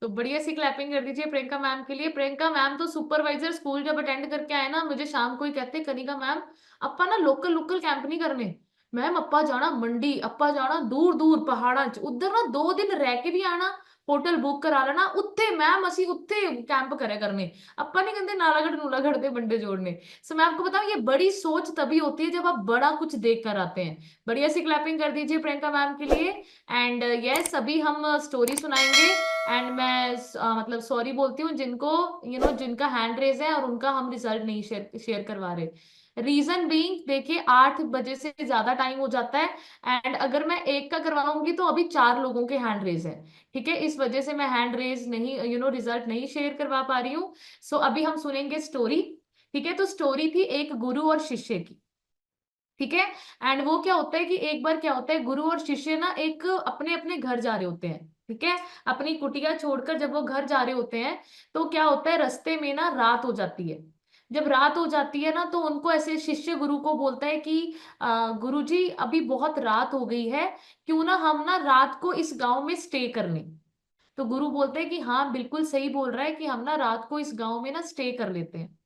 तो बढ़िया सी क्लैपिंग कर दीजिए प्रियंका मैम के लिए। प्रियंका मैम तो सुपरवाइजर स्कूल जब अटेंड करके आए ना, मुझे शाम को ही कहते कनिका मैम अप्पा ना लोकल लोकल कैंप नहीं करने, मैम अप्पा जाना मंडी, अप्पा जाना दूर दूर पहाड़ा च उधर ना 2 दिन रह के भी आना, होटल बुक करा लेना, उत्थे मैम असी उत्थे कैंप करे करने, अप्पा नहीं कहते नालागढ़ नूलागढ़ दे बंडे जोड़ने। सो मैं आपको बताऊं ये बड़ी सोच तभी होती है जब आप बड़ा कुछ देख कर आते हैं। बढ़िया सी क्लैपिंग कर दीजिए प्रियंका मैम के लिए। एंड यस अभी हम स्टोरी सुनाएंगे एंड मैं मतलब सॉरी बोलती हूँ जिनको जिनका हैंड रेज है और उनका हम रिजल्ट नहीं शेयर करवा रहे। रीजन बीइंग देखिए 8 बजे से ज्यादा टाइम हो जाता है एंड अगर मैं एक का करवाऊंगी तो अभी 4 लोगों के हैंड रेज है। ठीक है, इस वजह से मैं हैंड रेज नहीं रिजल्ट नहीं शेयर करवा पा रही हूँ। सो अभी हम सुनेंगे स्टोरी। ठीक है, तो स्टोरी थी एक गुरु और शिष्य की। ठीक है, एंड वो क्या होता है कि एक बार क्या होता है, गुरु और शिष्य ना एक अपने अपने घर जा रहे होते हैं। ठीक है, अपनी कुटिया छोड़कर जब वो घर जा रहे होते हैं तो क्या होता है, रास्ते में ना रात हो जाती है। जब रात हो जाती है ना तो उनको ऐसे शिष्य गुरु को बोलता है कि गुरु जी अभी बहुत रात हो गई है, क्यों ना हम ना रात को इस गांव में स्टे कर लें। तो गुरु बोलते हैं कि हाँ बिल्कुल सही बोल रहा है कि हम ना रात को इस गांव में ना स्टे कर लेते हैं।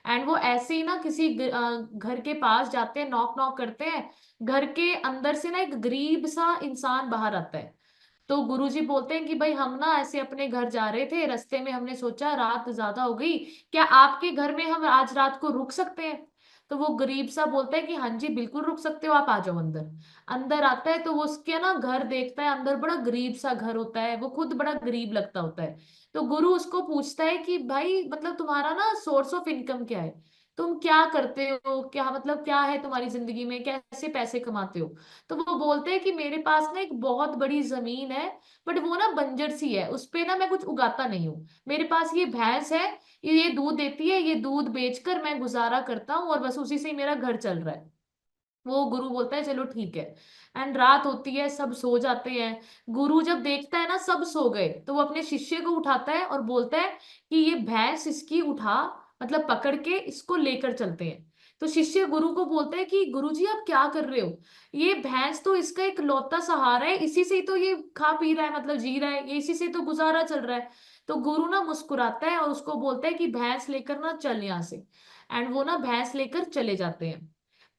एंड वो ऐसे ही ना किसी घर के पास जाते हैं, नॉक नॉक करते हैं, घर के अंदर से ना एक गरीब सा इंसान बाहर आता है। तो गुरुजी बोलते हैं कि भाई हम ना ऐसे अपने घर जा रहे थे, रास्ते में हमने सोचा रात ज्यादा हो गई, क्या आपके घर में हम आज रात को रुक सकते हैं। तो वो गरीब सा बोलता है कि हाँ जी बिल्कुल रुक सकते हो, आप आ जाओ अंदर। अंदर आता है तो वो उसके ना घर देखता है, अंदर बड़ा गरीब सा घर होता है, वो खुद बड़ा गरीब लगता होता है। तो गुरु उसको पूछता है कि भाई मतलब तुम्हारा ना सोर्स ऑफ इनकम क्या है। तुम क्या करते हो, क्या मतलब क्या है तुम्हारी जिंदगी में, कैसे पैसे कमाते हो। तो वो बोलते हैं कि मेरे पास ना एक बहुत बड़ी जमीन है, बट वो ना बंजर सी है, उस पे ना मैं कुछ उगाता नहीं हूँ। मेरे पास ये भैंस है, ये दूध देती है, ये दूध बेचकर मैं गुजारा करता हूँ और बस उसी से ही मेरा घर चल रहा है। वो गुरु बोलता है चलो ठीक है। एंड रात होती है, सब सो जाते हैं। गुरु जब देखता है ना सब सो गए, तो वो अपने शिष्य को उठाता है और बोलता है कि ये भैंस इसकी उठा, मतलब पकड़ के इसको लेकर चलते हैं। तो शिष्य गुरु को बोलता है कि गुरु जी आप क्या कर रहे हो, ये भैंस तो इसका एक लौता सहारा है, इसी से ही तो ये खा पी रहा है, मतलब जी रहा है, ये इसी से तो गुजारा चल रहा है। तो गुरु ना मुस्कुराता है और उसको बोलता है कि भैंस लेकर ना चल यहाँ से। एंड वो ना भैंस लेकर चले जाते हैं।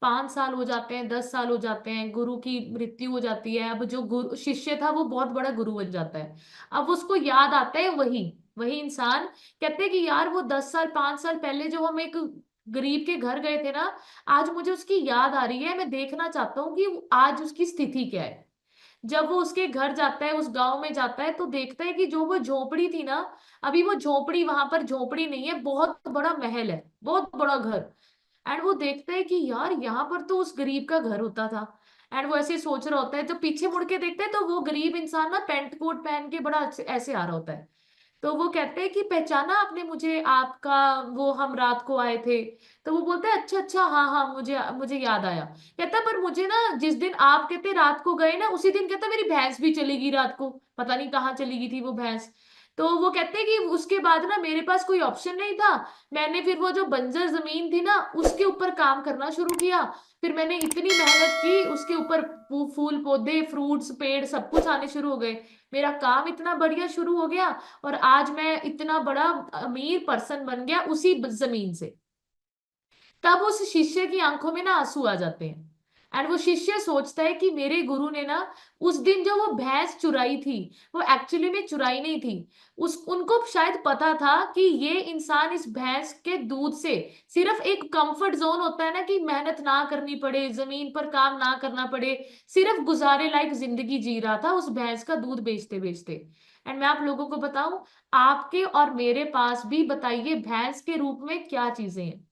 5 साल हो जाते हैं, 10 साल हो जाते हैं, गुरु की मृत्यु हो जाती है। अब जो गुरु शिष्य था वो बहुत बड़ा गुरु बन जाता है। अब उसको याद आता है वही वही इंसान, कहते हैं कि यार वो 10 साल 5 साल पहले जो हम एक गरीब के घर गए थे ना, आज मुझे उसकी याद आ रही है, मैं देखना चाहता हूँ कि आज उसकी स्थिति क्या है। जब वो उसके घर जाता है, उस गांव में जाता है, तो देखता है कि जो वो झोपड़ी थी ना, अभी वो झोपड़ी, वहां पर झोपड़ी नहीं है, बहुत बड़ा महल है, बहुत बड़ा घर। एंड वो देखता है कि यार यहाँ पर तो उस गरीब का घर होता था। एंड वो ऐसे सोच रहा होता है, तो पीछे मुड़ के देखता है तो वो गरीब इंसान ना पैंट कोट पहन के बड़ा ऐसे आ रहा होता है। तो वो कहते हैं कि पहचाना आपने मुझे, आपका वो हम रात को आए थे। तो वो बोलता है अच्छा अच्छा, हाँ हाँ, मुझे मुझे याद आया। कहता है पर मुझे ना जिस दिन आप कहते रात को गए ना, उसी दिन कहता मेरी भैंस भी चली गई रात को, पता नहीं कहाँ चली गई थी वो भैंस। तो वो कहते हैं कि उसके बाद ना मेरे पास कोई ऑप्शन नहीं था, मैंने फिर वो जो बंजर जमीन थी ना उसके ऊपर काम करना शुरू किया। फिर मैंने इतनी मेहनत की उसके ऊपर, फूल पौधे फ्रूट्स पेड़ सब कुछ आने शुरू हो गए, मेरा काम इतना बढ़िया शुरू हो गया, और आज मैं इतना बड़ा अमीर पर्सन बन गया उसी जमीन से। तब उस शिष्य की आंखों में ना आंसू आ जाते हैं। एंड वो शिष्य सोचता है कि मेरे गुरु ने ना उस दिन जो वो भैंस चुराई थी, वो एक्चुअली में चुराई नहीं थी। उस उनको शायद पता था कि ये इंसान इस भैंस के दूध से, सिर्फ एक कंफर्ट जोन होता है ना कि मेहनत ना करनी पड़े, जमीन पर काम ना करना पड़े, सिर्फ गुजारे लायक जिंदगी जी रहा था उस भैंस का दूध बेचते बेचते। एंड मैं आप लोगों को बताऊं, आपके और मेरे पास भी बताइए भैंस के रूप में क्या चीजें हैं।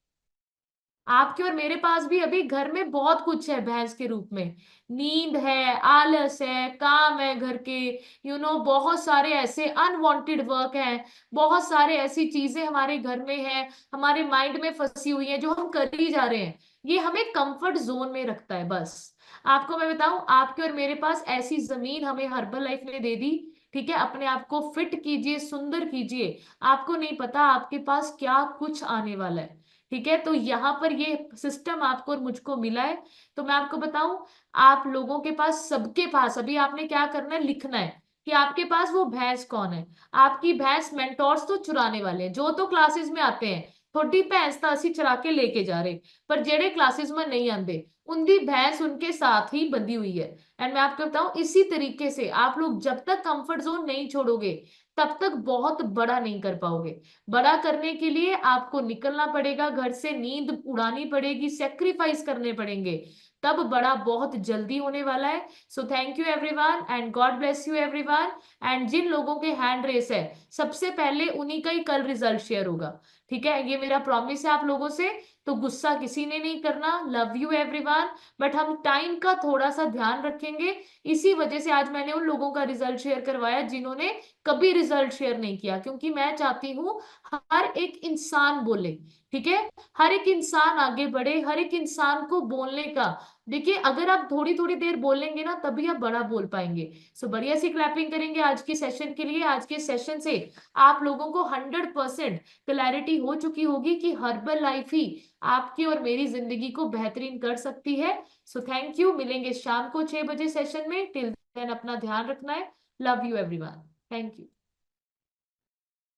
आपके और मेरे पास भी अभी घर में बहुत कुछ है भैंस के रूप में। नींद है, आलस है, काम है घर के, बहुत सारे ऐसे अनवांटेड वर्क हैं, बहुत सारे ऐसी चीजें हमारे घर में है, हमारे माइंड में फंसी हुई है जो हम कर ही जा रहे हैं। ये हमें कंफर्ट जोन में रखता है बस। आपको मैं बताऊं, आपके और मेरे पास ऐसी जमीन हमें हर्बल लाइफ ने दे दी। ठीक है, अपने आप को फिट कीजिए, सुंदर कीजिए, आपको नहीं पता आपके पास क्या कुछ आने वाला है। ठीक है, तो यहाँ पर ये सिस्टम आपको और मुझको मिला है। तो मैं आपको बताऊं, आप लोगों के पास, सबके पास अभी आपने क्या करना है, लिखना है कि आपके पास वो भैंस कौन है। आपकी भैंस मेंटोर्स तो चुराने वाले हैं, जो तो क्लासेस में आते हैं, थोड़ी भैंस तो असि चुरा के लेके जा रहे, पर जेड़े क्लासेस में नहीं आते उनकी भैंस उनके साथ ही बंधी हुई है। एंड मैं आपको बताऊं, इसी तरीके से आप लोग जब तक कंफर्ट जोन नहीं छोड़ोगे, तब तक बहुत बड़ा नहीं कर पाओगे। बड़ा करने के लिए आपको निकलना पड़ेगा घर से, नींद उड़ानी पड़ेगी, सेक्रीफाइस करने पड़ेंगे, तब बड़ा बहुत जल्दी होने वाला है। So thank you everyone and God bless you everyone. And जिन लोगों के हैंड रेस है, सबसे पहले उन्हीं का ही कल रिजल्ट शेयर होगा। ठीक है, ये मेरा प्रॉमिस है आप लोगों से। तो गुस्सा किसी ने नहीं करना, लव यू एवरीवन। बट हम टाइम का थोड़ा सा ध्यान रखेंगे, इसी वजह से आज मैंने उन लोगों का रिजल्ट शेयर करवाया जिन्होंने कभी रिजल्ट शेयर नहीं किया, क्योंकि मैं चाहती हूँ हर एक इंसान बोले। ठीक है, हर एक इंसान आगे बढ़े, हर एक इंसान को बोलने का, देखिए अगर आप थोड़ी थोड़ी देर बोलेंगे ना तभी आप बड़ा बोल पाएंगे। सो बढ़िया सी क्लैपिंग करेंगे आज के सेशन के लिए। आज के सेशन से आप लोगों को 100% क्लैरिटी हो चुकी होगी कि हर्बल लाइफ ही आपकी और मेरी जिंदगी को बेहतरीन कर सकती है। सो थैंक यू, मिलेंगे शाम को 6 बजे सेशन में। टिल देन अपना ध्यान रखना है। Love you everyone, thank you.